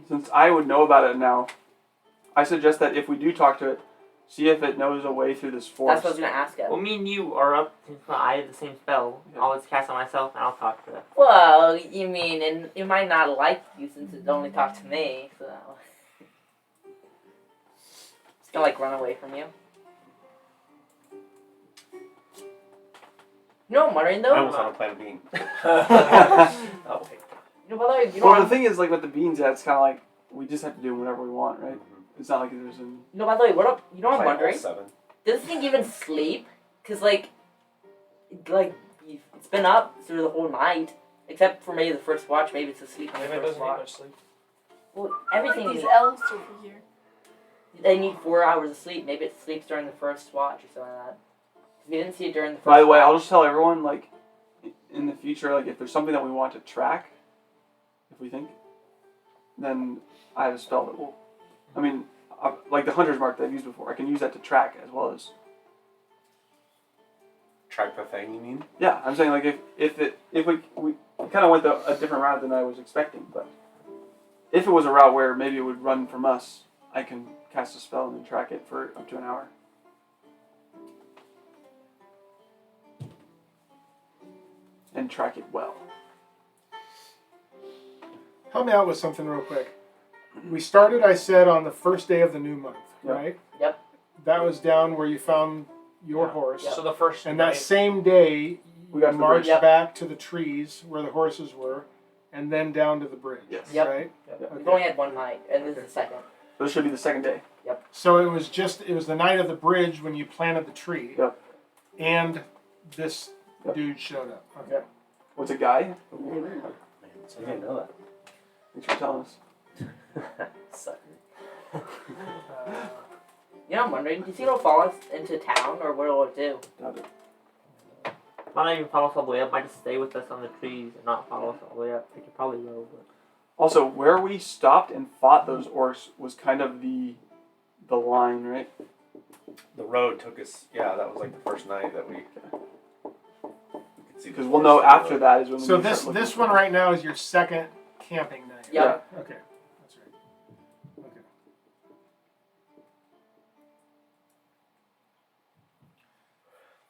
Since I would know about it now, I suggest that if we do talk to it, see if it knows a way through this forest. That's what I was gonna ask it. Well, me and you are up since I have the same spell. Yeah. I'll just cast on myself and I'll talk to it. Well, you mean, and it might not like you since it only talked to me, so it's gonna like run away from you. No, I'm wondering though. I almost want to plant a bean. Oh, wait. You know, but you know, Well, what the thing is, like with the beans, yeah, it's kind of like we just have to do whatever we want, right? It's not like there's a. you know, by the way, what up? You know what I'm Plant all wondering? 7. Does this thing even sleep? Cause like it's been up through the whole night, except for maybe the first watch. Maybe it's asleep on the Maybe it first doesn't need watch. much sleep. Well, I everything like these needs- elves over here. They need 4 hours of sleep. Maybe it sleeps during the first watch or something like that. 'Cause we didn't see it during the first By the way, watch. I'll just tell everyone, like, in the future, like, if there's something that we want to track, if we think, then I have a spell that will. I mean, like the hunter's mark that I've used before, I can use that to track as well as. Track the thing, you mean? Yeah, I'm saying like if we kind of went a different route than I was expecting, but if it was a route where maybe it would run from us, I can cast a spell and then track it for up to an hour. And track it well. Help me out with something real quick. We started, I said, on the first day of the new month, Yep. right? Yep. That was down where you found your horse. So the first And that night- same day, We got to you the marched bridge. Yep. back to the trees where the horses were, and then down to the bridge. Yes. Yep. Right? We've only had one night, and this is the second. So this should be the second day. So it was the night of the bridge when you planted the tree. Yep. And this Yep. dude showed up. Okay. What's a guy? Man, so you didn't know that. Thanks for telling us. Sucker. You know, I'm wondering, do you think it'll follow us into town, or what will it do? Doubt it. Might not even follow us all the way up. Might just stay with us on the trees and not follow us all the way up. It could probably will, but Also, where we stopped and fought those orcs was kind of the line, right? The road took us. Yeah, that was like the first night that we could see. Because we'll know after that is when we So need to this start looking this for one it. right now is your second camping night. Yep. Okay. That's right. Okay.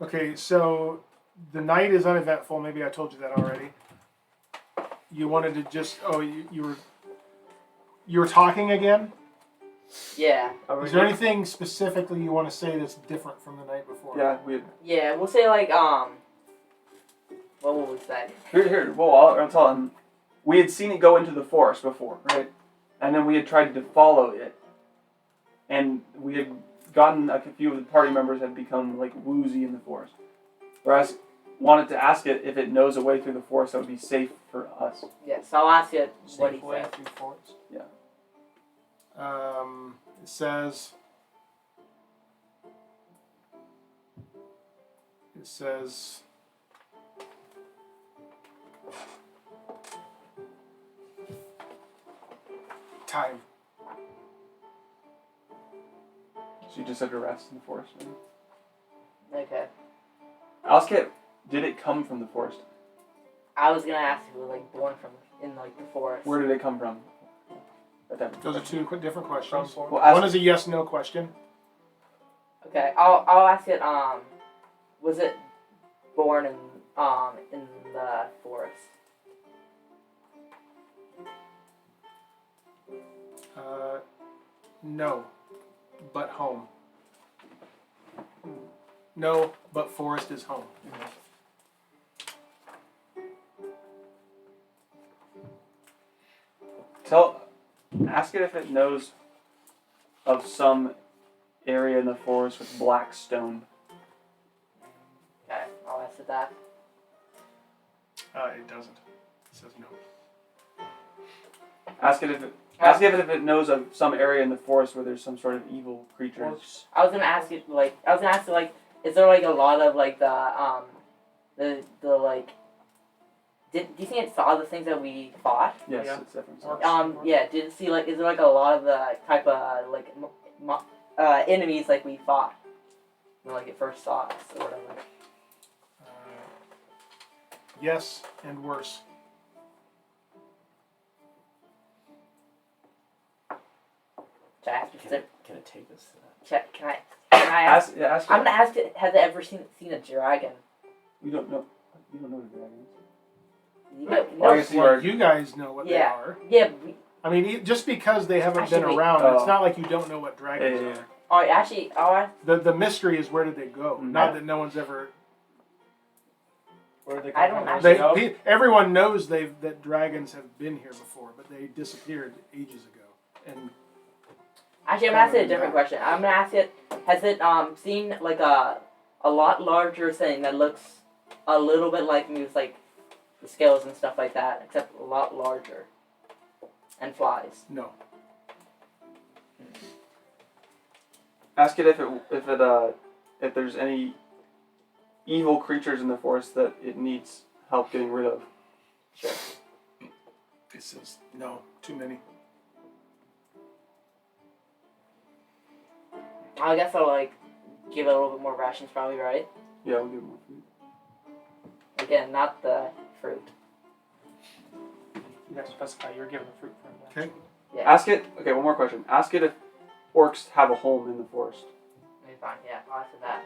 Okay, so the night is uneventful. Maybe I told you that already. You wanted to just you were talking again? Yeah. Is there anything specifically you want to say that's different from the night before? Yeah, we. Yeah, we'll say like, what will we say? Here. Well, I'll tell him. We had seen it go into the forest before, right? And then we had tried to follow it, and we had gotten a few of the party members had become like woozy in the forest. Whereas, wanted to ask it if it knows a way through the forest that would be safe for us. Yes, I'll ask you what he Safe way said. through forest. It says. It says. Time. So you just had to rest in the forest. Right? Okay. Ask it. Did it come from the forest? I was gonna ask if it was like born from in like the forest. Where did it come from? Those are two different questions. From Well, ask One is a yes/no question. Okay, I'll ask it. Was it born in the forest? No, but home. No, but forest is home. Ask it if it knows of some area in the forest with black stone. Okay, I'll ask it that. It doesn't. It says no. Ask it if it knows of some area in the forest where there's some sort of evil creatures. Orcs. I was gonna ask it like is there like a lot of like the like do you think it saw the things that we fought? Yes, Yeah. it's definitely. Orcs. Yeah, did it see like is there like a lot of the type of like enemies like we fought when like it first saw us or whatever. Yes, and worse. Can I ask Can it take us to that? Can I ask? Ask I'm gonna ask it. Has it ever seen a dragon? You don't know. You don't know what a dragon is. You Well, know, I guess you are. You guys know what they Yeah. are. yeah. I mean, just because they haven't been Actually, around, oh. it's not like you don't know what dragons Yeah. are. Oh, actually, The mystery is where did they go? Mhm. Not that no one's ever. Where they I come don't from. actually know. Everyone knows that dragons have been here before, but they disappeared ages ago. And I'm gonna ask it a different question. I'm gonna ask it. Has it seen like a lot larger thing that looks a little bit like me with like the scales and stuff like that, except a lot larger and flies? no, Ask it if there's any evil creatures in the forest that it needs help getting rid of. Sure. it says no. Too many. I guess I'll like give it a little bit more rations, probably, right? Yeah, we'll give more food. Again, not the fruit. You have to specify you're giving the fruit for him. Okay. Yeah. Ask it. Okay, one more question. Ask it if orcs have a home in the forest. Maybe fine. Yeah, I'll answer that.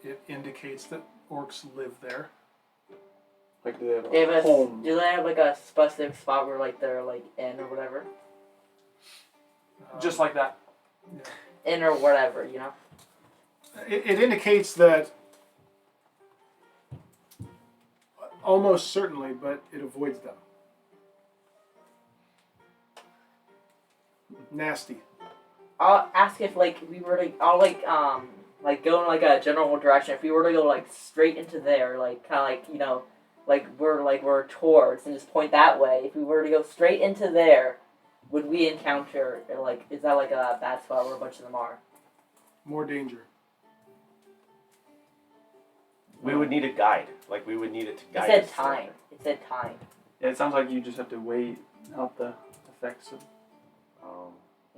It indicates that orcs live there. Like, do they have a They have home? do they have like a specific spot where like they're like in or whatever? Just like that. In or whatever, you know? It indicates that almost certainly, but it avoids them. Nasty. I'll ask if like we were to I'll like go in like a general direction. If we were to go like straight into there, like kinda like, you know, like we're towards and just point that way. If we were to go straight into there, would we encounter like is that like a bad spot where a bunch of them are? More danger. We would need a guide. Like, we would need it to It guide said us. time. It said time. Yeah, it sounds like you just have to wait out the effects of.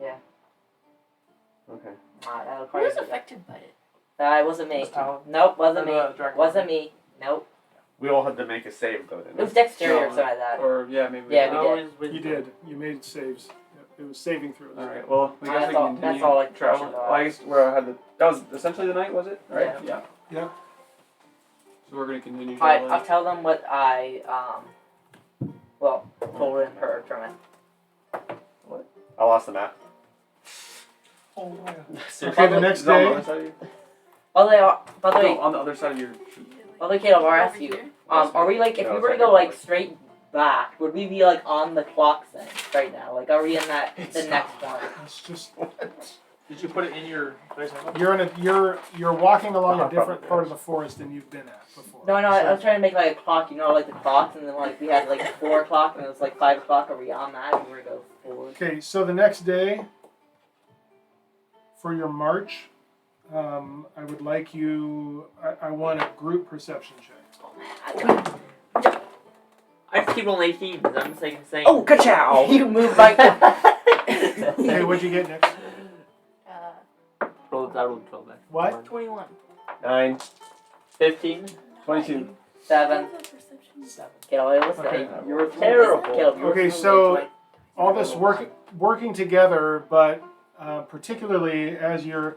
Yeah. Okay. That'll Who probably was be that. affected by it? It wasn't me. Just Paladin. Nope, wasn't Or me. the Dragonborn. Wasn't me. Nope. We all had to make a save, though, didn't It was we? dexterity or No. something like that. Or yeah, maybe. Yeah, we Always You wisdom. did. You made saves. Yep, it was saving throws. All right. Well, I guess That's we all- can continue. that's all, like, travel. questions Well, I guess where I had that was essentially the night, was it? Right. Yeah. Yeah. So we're gonna continue Alright, traveling. I'll tell them what I told and heard from it. I lost the map. Oh my god. Okay, the next Is it on the day. other side of you? By the way, No, on the other side of your sheet. Caleb, I'll ask Over you. here? Are we like if No, we it's were to not go your like voice. straight back, would we be like on the clock thing right now? Like, are we in that the next one? It's just Did you put it in your place? you're walking along Oh, a different probably part of does. the forest than you've been at before. No, I So- was trying to make like a clock. You know, like the clocks, and then like we had like 4 o'clock, and it was like 5 o'clock. Are we on that? And we're gonna go forward. Okay, so the next day, for your march, I would like you. I want a group perception check. Oh man, I just keep on 18 because I'm just like saying. Oh, ka-chow! You move like Okay, what'd you get next? I rolled 12 back. What? 21. 9. 15. 22. 7. Seven. Caleb, it was Okay. you were Terrible. Caleb, you were Okay, smooth, so like- all this working together, but particularly as you're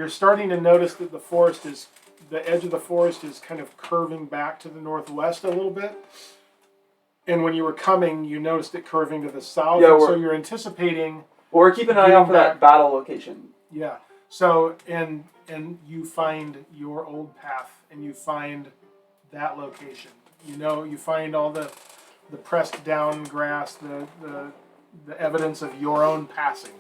starting to notice that the edge of the forest is kind of curving back to the northwest a little bit. And when you were coming, you noticed it curving to the south. Yeah, and so we're- you're anticipating, Well, we're keeping an eye out for that battle location. yeah. So and you find your old path, and you find that location. You find all the pressed down grass, the evidence of your own passing.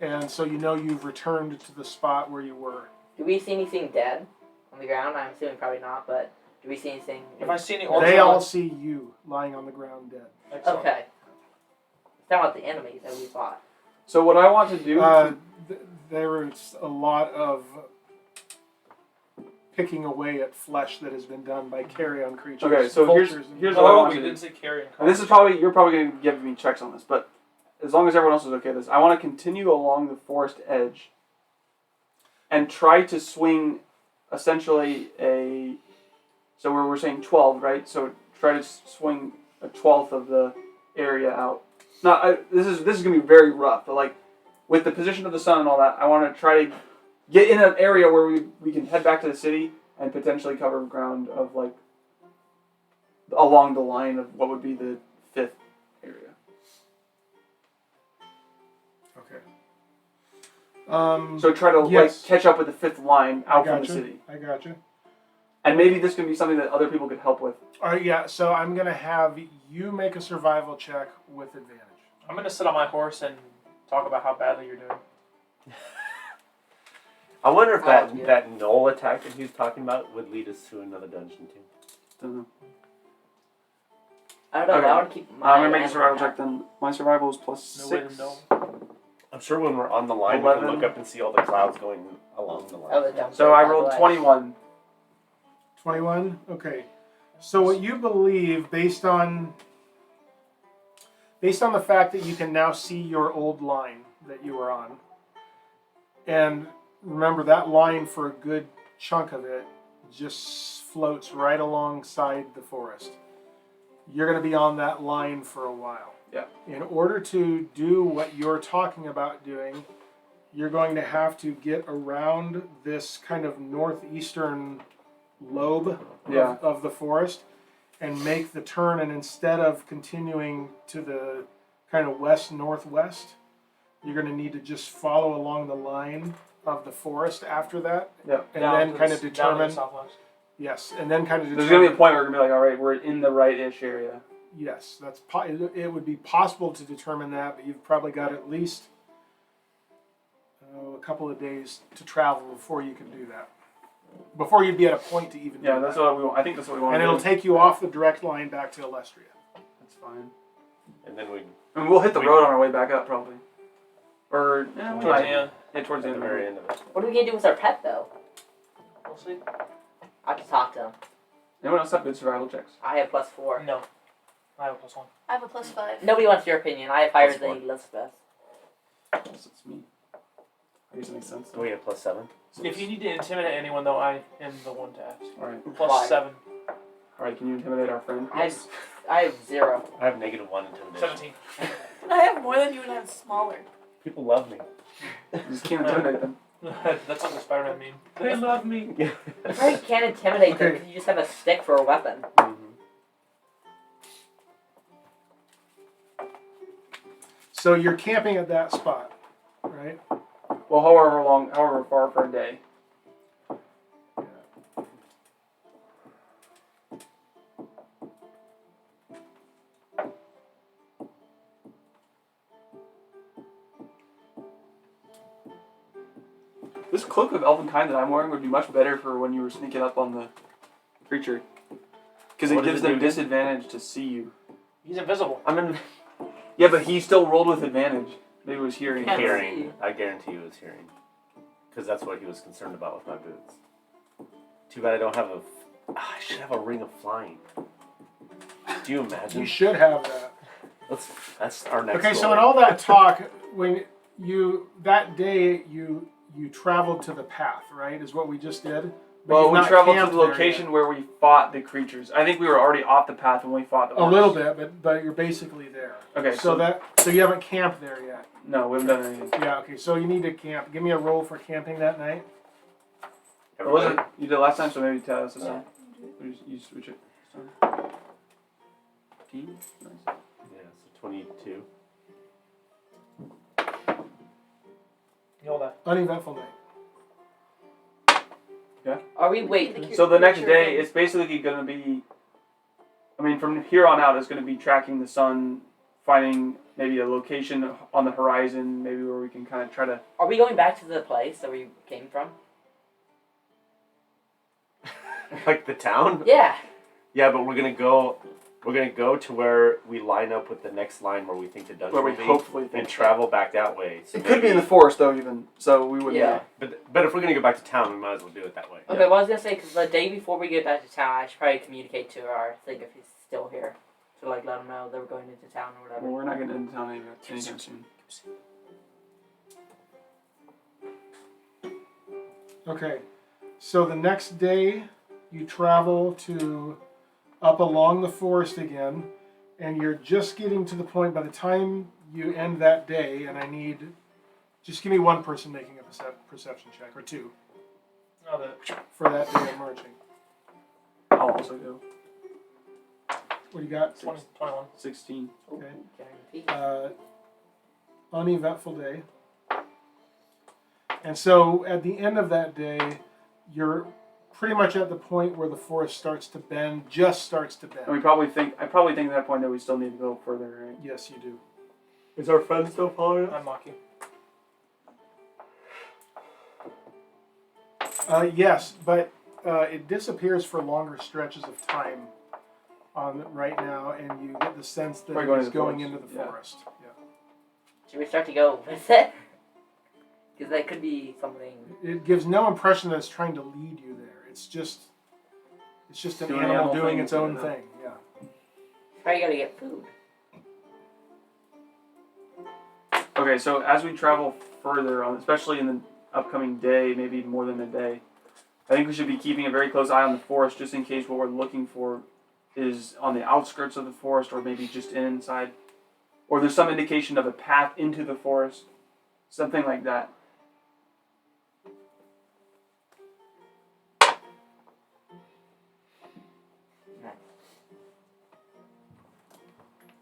And so you've returned to the spot where you were. Do we see anything dead on the ground? I'm assuming probably not, but do we see anything? If I see any They all see you lying on the ground dead. Okay. Talking about the enemies that we fought. So what I want to do. There's a lot of picking away at flesh that has been done by carrion creatures. Okay, so vultures here's what I No, want we to do. didn't say carry. And this is probably you're probably going to give me checks on this, but as long as everyone else is okay with this, I want to continue along the forest edge and try to swing essentially a. So we're saying 12, right? So try to swing a 12th of the area out. This is going to be very rough, but like with the position of the sun and all that, I want to try to get in an area where we can head back to the city and potentially cover ground of like along the line of what would be the 5th area. Okay. So try to yes. like catch up with the 5th line out from the Gotcha. city. I got you. And maybe this can be something that other people could help with. All right, yeah. So I'm gonna have you make a survival check with advantage. I'm gonna sit on my horse and talk about how badly you're doing. I wonder if Oh, yeah. that knoll attack that he was talking about would lead us to another dungeon too. Don't know. I don't know. Okay. I want to keep my. I'm gonna make a animal survival pack. check then. My survival is plus No way to 6. know. I'm sure when we're on the line, we 11. can look up and see all the clouds going along the line. Oh, the jump So I rate, by the rolled way. 21. 21. Okay. So what you believe, based on the fact that you can now see your old line that you were on, and remember that line for a good chunk of it just floats right alongside the forest. You're going to be on that line for a while. Yeah. In order to do what you're talking about doing, you're going to have to get around this kind of northeastern lobe Yeah. of the forest and make the turn, and instead of continuing to the kind of west-northwest, you're going to need to just follow along the line of the forest after that. Yeah. And Down then to kind the- of down to the determine, southwest. yes, and then kind of There's determine. going to be a point where we're going to be like, all right, we're in the right-ish area. Yes, it would be possible to determine that, but you've probably got at least a couple of days to travel before you can do that. Before you'd be at a point to even Yeah, do that's that. what we want. I think that's what we want And to it'll do. take you off the direct line back to Elestria. That's fine. And then we And we'll hit the road on our way back up, probably. Or, Yeah. towards at the the end. very end of it. What are we gonna do with our pet though? We'll see. I have to talk to him. Anyone else have good survival checks? I have +4. No. I have a +1. I have a +5. Nobody wants your opinion. I have higher +1. than Elizabeth. Yes, it's me. I guess it makes sense. We have +7. If you need to intimidate anyone, though, I am the one to ask. Alright. +7. Alright, can you intimidate our friend? I have 0. I have -1 intimidation. 17. I have more than you and I'm smaller. People love me. You just can't intimidate them. That's like the Spider-Man meme. They love me. You probably can't intimidate them Okay. because you just have a stick for a weapon. So you're camping at that spot, right? Well, however far for a day. This cloak of elven kind that I'm wearing would be much better for when you were sneaking up on the creature. Because it What does gives it them do? disadvantage to see you. He's invisible. I'm in Yeah, but he still rolled with advantage. Maybe it was hearing. Can't see. hearing. I guarantee you it was hearing. Because that's what he was concerned about with my boots. Too bad I don't have I should have a ring of flying. Do you imagine? You should have that. That's our next Okay, goal. so in all that talk, when that day you traveled to the path, right? Is what we just did. But Well, you've we not traveled to camped the there location where we fought the creatures. I think we were already off the path when we fought the yet. A orcs. little bit, but you're basically there. Okay, So you haven't camped there yet. no, we haven't done anything. Yeah. Okay. So you need to camp. Give me a roll for camping that night. It wasn't you did it last time, so maybe tell us this Yeah. time. You switch it. This time. 15? Nice. Yeah, so 22. You know that. Uneventful night. Are we wait? So the next day, it's basically going to be. I mean, from here on out, it's going to be tracking the sun, finding maybe a location on the horizon, maybe where we can kind of try to. Are we going back to the place that we came from? Like the town? Yeah. Yeah, but we're gonna go We're gonna go to where we line up with the next line where we think the dungeon Where we will be, hopefully think and travel back that way. So It could be in the maybe- forest though, even so we wouldn't. Yeah. But if we're gonna go back to town, we might as well do it that way. Okay, well, I was gonna say, because the day before we get back to town, I should probably communicate to our thing if he's still here. To, like, let him know that we're going into town or whatever. Well, we're not getting into town anytime soon. Okay, so the next day you travel to up along the forest again, and you're just getting to the point by the time you end that day, and I need, just give me one person making a perception check, or two, No, for that day of marching. I'll also go. What do you got? 21. 16. Okay. Guarantee. Uneventful day. And so at the end of that day, you're pretty much at the point where the forest starts to bend, just starts to bend. And I probably think at that point that we still need to go further, right? Yes, you do. Is our friend still following us? I'm mocking. Yes, but it disappears for longer stretches of time right now, and you get the sense that Probably it's going forest. into the Yeah. forest. Yeah. Should we start to go with it? Because that could be something. It gives no impression that it's trying to lead you there. It's just an Doing animal animal doing thing, its own yeah. thing. Yeah. Probably gotta get food. Okay, so as we travel further on, especially in the upcoming day, maybe more than a day, I think we should be keeping a very close eye on the forest just in case what we're looking for is on the outskirts of the forest or maybe just inside. Or there's some indication of a path into the forest. Something like that.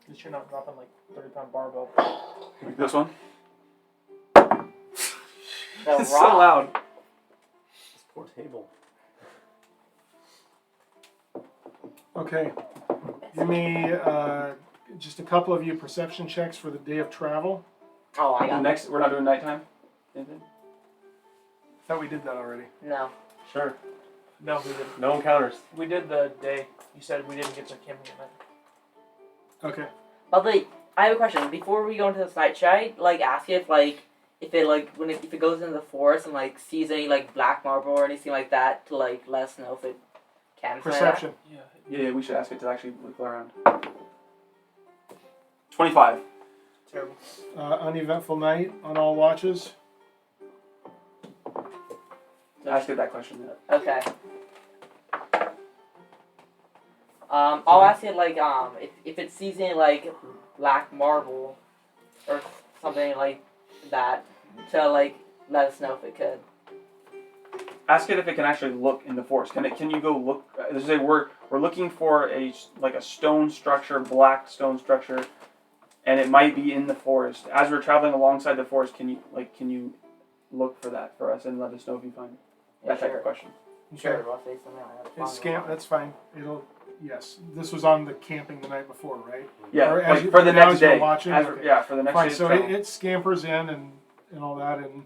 At least you're not dropping like 30-pound barbell. Like this one. The It's rock. so loud. This poor table. Okay. Give me just a couple of you perception checks for the day of travel. Oh, I got Next, we're not doing nighttime? Anything? Thought we did that already. No. Sure. No, we didn't. No encounters. We did the day. You said we didn't get to camping at night. Okay. But like, I have a question. Before we go into this night, should I like ask you if it goes into the forest and like sees any like black marble or anything like that to like let us know if it can find that? Perception. Yeah, we should ask it to actually look around. 25. Terrible. Uneventful night on all watches. Ask it that question. Okay. I'll ask it like if it sees any like black marble or something like that to like let us know if it could. Ask it if it can actually look in the forest. Can you go look? Let's say we're looking for a stone structure, black stone structure, and it might be in the forest. As we're traveling alongside the forest, can you look for that for us and let us know if you find it? Yeah, That type sure. of question. Sure, I'll say something like that. It's that's fine. Yes. This was on the camping the night before, right? Yeah, Or as for the now next as you're day. watching? Okay. Yeah, for the next Fine. day. So it scampers in and all that, and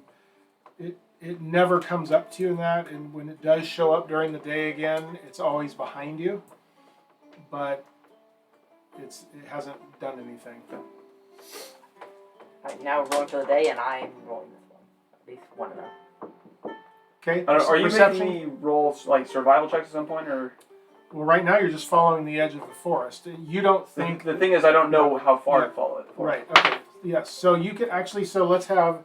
it never comes up to you in that. And when it does show up during the day again, it's always behind you, but it hasn't done anything. Alright, now we're rolling for the day, and I'm rolling this one. At least one of them. Okay. Are you Perception? making me roll like survival checks at some point, or Well, right now you're just following the edge of the forest. You don't think the thing is I don't know how far Yeah. to follow it. Right, okay. Yes, so you can actually, so let's have,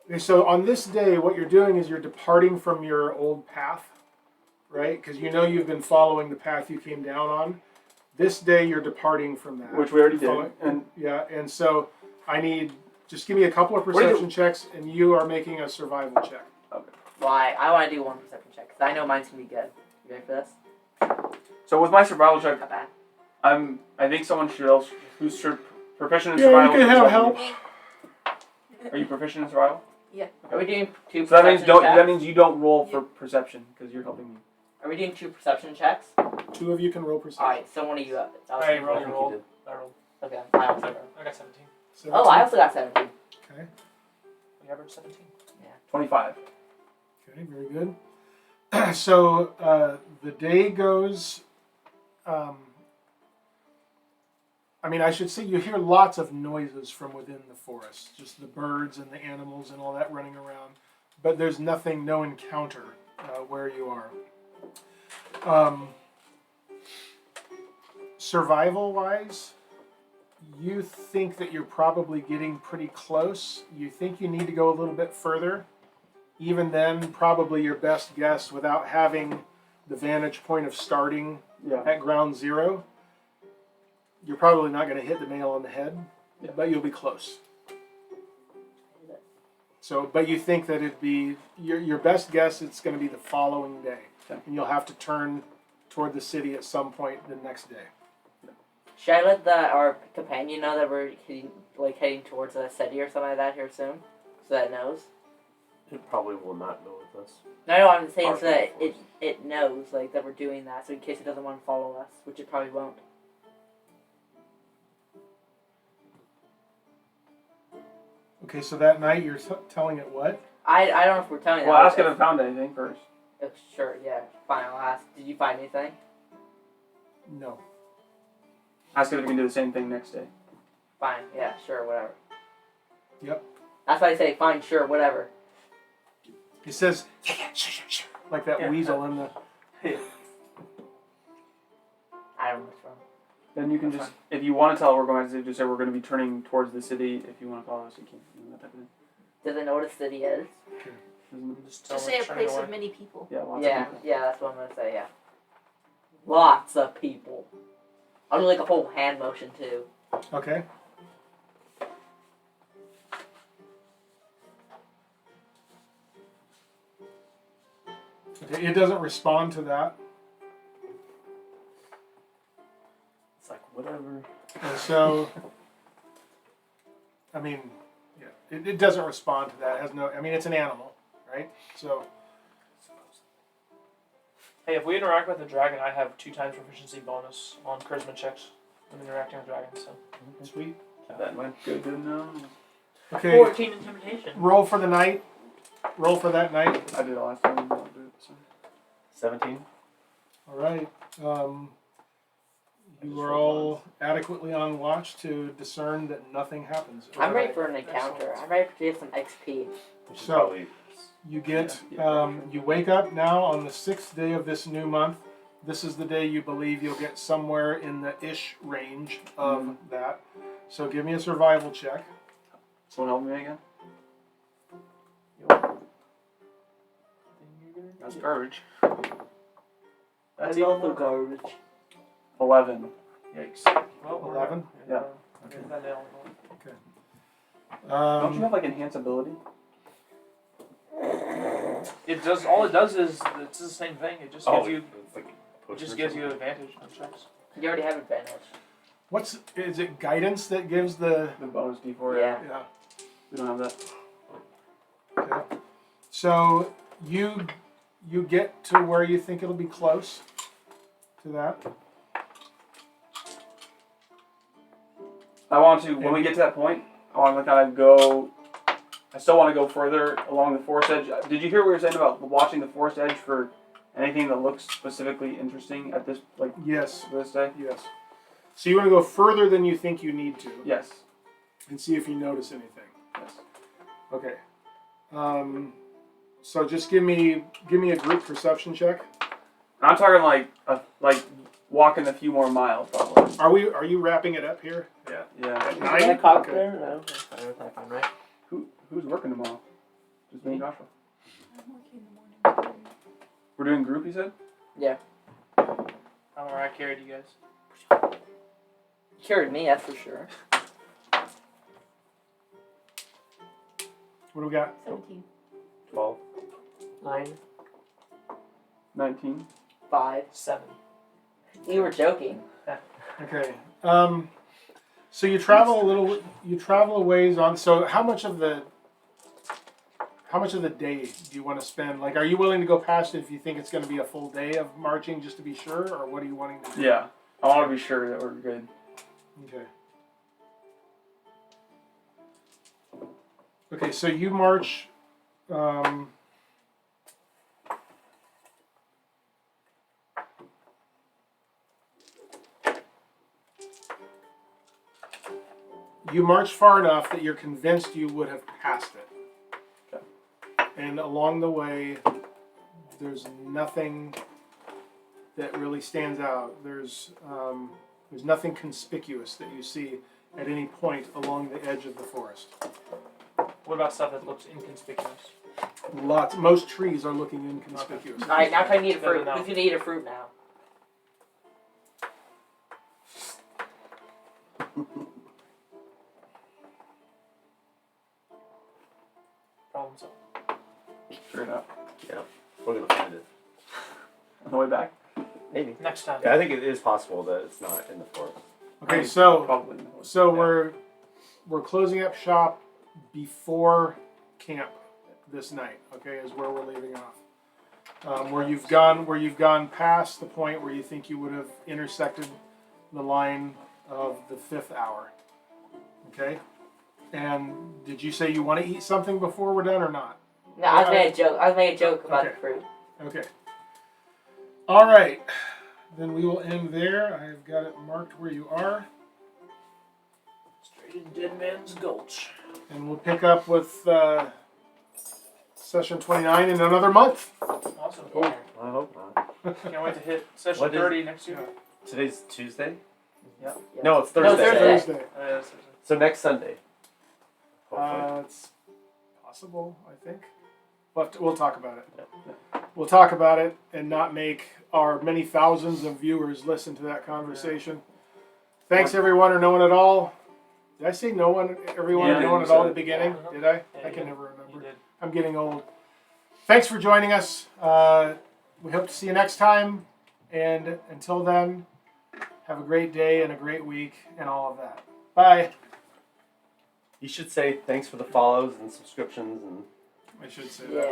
okay, so on this day, what you're doing is you're departing from your old path, right? Because you know you've been following the path you came down on. This day, you're departing from that. Which we already did. Following- And yeah, and so I need, just give me a couple of What do you- perception checks, and you are making a survival check. Well, I want to do one perception check because I know mine's gonna be good. You ready for this? so with my survival check, Not bad. I think someone should else who's proficient in Yeah, survival. you can should have help help. me. Are you proficient in survival? Are we doing two? So that means perception checks? you don't roll for perception because you're helping me. Are we doing two perception checks? Two of you can roll perception. Alright, so one of you. Alright, roll I your think roll. you did. I rolled. Okay, I also rolled. I got 17. Oh, I also got 17. Okay, We averaged 17. 25. okay, very good. So the day goes I mean, I should say you hear lots of noises from within the forest, just the birds and the animals and all that running around. But there's nothing, no encounter where you are. Survival-wise, you think that you're probably getting pretty close. You think you need to go a little bit further. Even then, probably your best guess, without having the vantage point of starting at ground zero, you're probably not going to hit the nail on the head, but you'll be close. So, but you think that it'd be your best guess. It's going to be the following day, and you'll have to turn toward the city at some point the next day. Should I let our companion know that we're heading towards a city or something like that here soon, so that it knows? It probably will not go with us. No, I'm saying so that it knows that we're doing that, so in case it doesn't want to follow us, which it probably won't. Okay, so that night you're telling it what? I don't know if we're telling. Well, ask if it found anything first. Sure, yeah, fine. I'll ask. Did you find anything? No. Ask if it can do the same thing next day. Fine, yeah, sure, whatever. Yep. That's why I say fine, sure, whatever. He says, like that weasel in the... I don't know what's wrong. Then you can just, if you want to tell it we're going to, just say we're going to be turning towards the city. If you want to follow us, you can. That type of thing. Does it know what a city is? Just say a place of many people. Yeah, lots of people. Yeah, that's what I'm gonna say. Yeah, lots of people. I'll do a whole hand motion too. Okay. It doesn't respond to that. It's like, whatever. And so, I mean, yeah, it doesn't respond to that. It has no, I mean, it's an animal, right? So, Hey, if we interact with a dragon, I have 2 times proficiency bonus on charisma checks when interacting with dragons. So sweet. Keep that in mind. Good to know. Okay, 14 intimidation. roll for the night. Roll for that night. I did it last time. I'll do it this time. 17. All right. You are all adequately on watch to discern that nothing happens. I'm ready for an encounter. I'm ready to get some XP. Which is So- probably You get, you wake up now on the 6th day of this new month. This is the day you believe you'll get somewhere in the ish range of that. So give me a survival check. Someone help me again? That's garbage. That's also garbage. 11. yikes. Well, 11? Yeah. Okay. That down. Don't you have enhance ability? It does. All it does is it's the same thing. It just gives you. it's like a It potion just or gives you something? advantage on checks. You already have advantage. Is it guidance that gives the, The bonus D4. Yeah. yeah. We don't have that. Okay. So you get to where you think it'll be close to that. I want to, when we get to that point, I want to kind of go. I still want to go further along the forest edge. Did you hear what we were saying about watching the forest edge for anything that looks specifically interesting at this, Yes. this day? Yes. So you want to go further than you think you need to, Yes. and see if you notice anything. Yes. Okay. So just give me a group perception check. I'm talking like walking a few more miles, probably. Are you wrapping it up here? Yeah. Yeah. Is that a cock there? No. That's fine, right? Who's working tomorrow? Just me and Joshua. I'm working in the morning. We're doing group, you said? I'm alright. I carried you guys. You carried me, that's for sure. What do we got? 17. 12. 9. 19. 5. 7. You were joking. Okay. So you travel a ways on. So how much of the day do you want to spend? Like, are you willing to go past it if you think it's going to be a full day of marching just to be sure, or what are you wanting to do? Yeah. I want to be sure that we're good. Okay. Okay, so you march. You march far enough that you're convinced you would have passed it. Okay. And along the way, there's nothing that really stands out. There's nothing conspicuous that you see at any point along the edge of the forest. What about stuff that looks inconspicuous? Most trees are looking inconspicuous. All right, now can I eat a Good fruit? enough. Who's gonna eat a fruit now? Problem solved. Sure enough. Yeah, we're gonna find it. On the way back. Maybe. Next time. Yeah, I think it is possible that it's not in the forest. Okay, so Probably. we're closing up shop before camp this night. Okay, is where we're leaving off. Where you've gone past the point where you think you would have intersected the line of the 5th hour. Okay, and did you say you want to eat something before we're done or not? No, I made a joke. I made a joke about Okay. the fruit. Okay. All right. Then we will end there. I've got it marked where you are. Straight in Dead Man's Gulch. And we'll pick up with session 29 in another month. Awesome. I hope not. Can't wait to hit session What is- 30 next year. Today's Tuesday? Yeah. No, it's No, Thursday. Thursday. Thursday. So next Sunday. Hopefully. It's possible, I think. But we'll talk about it. We'll talk about it and not make our many thousands of viewers listen to that conversation. Thanks, everyone, or no one at all. Did I say no one, everyone, Yeah, or no one you at all said at the it. beginning? Yeah. Did I? Yeah, I you can did. never You remember. did. I'm getting old. Thanks for joining us. We hope to see you next time. And until then, have a great day and a great week and all of that. Bye. You should say thanks for the follows and subscriptions and I should say Yeah. that.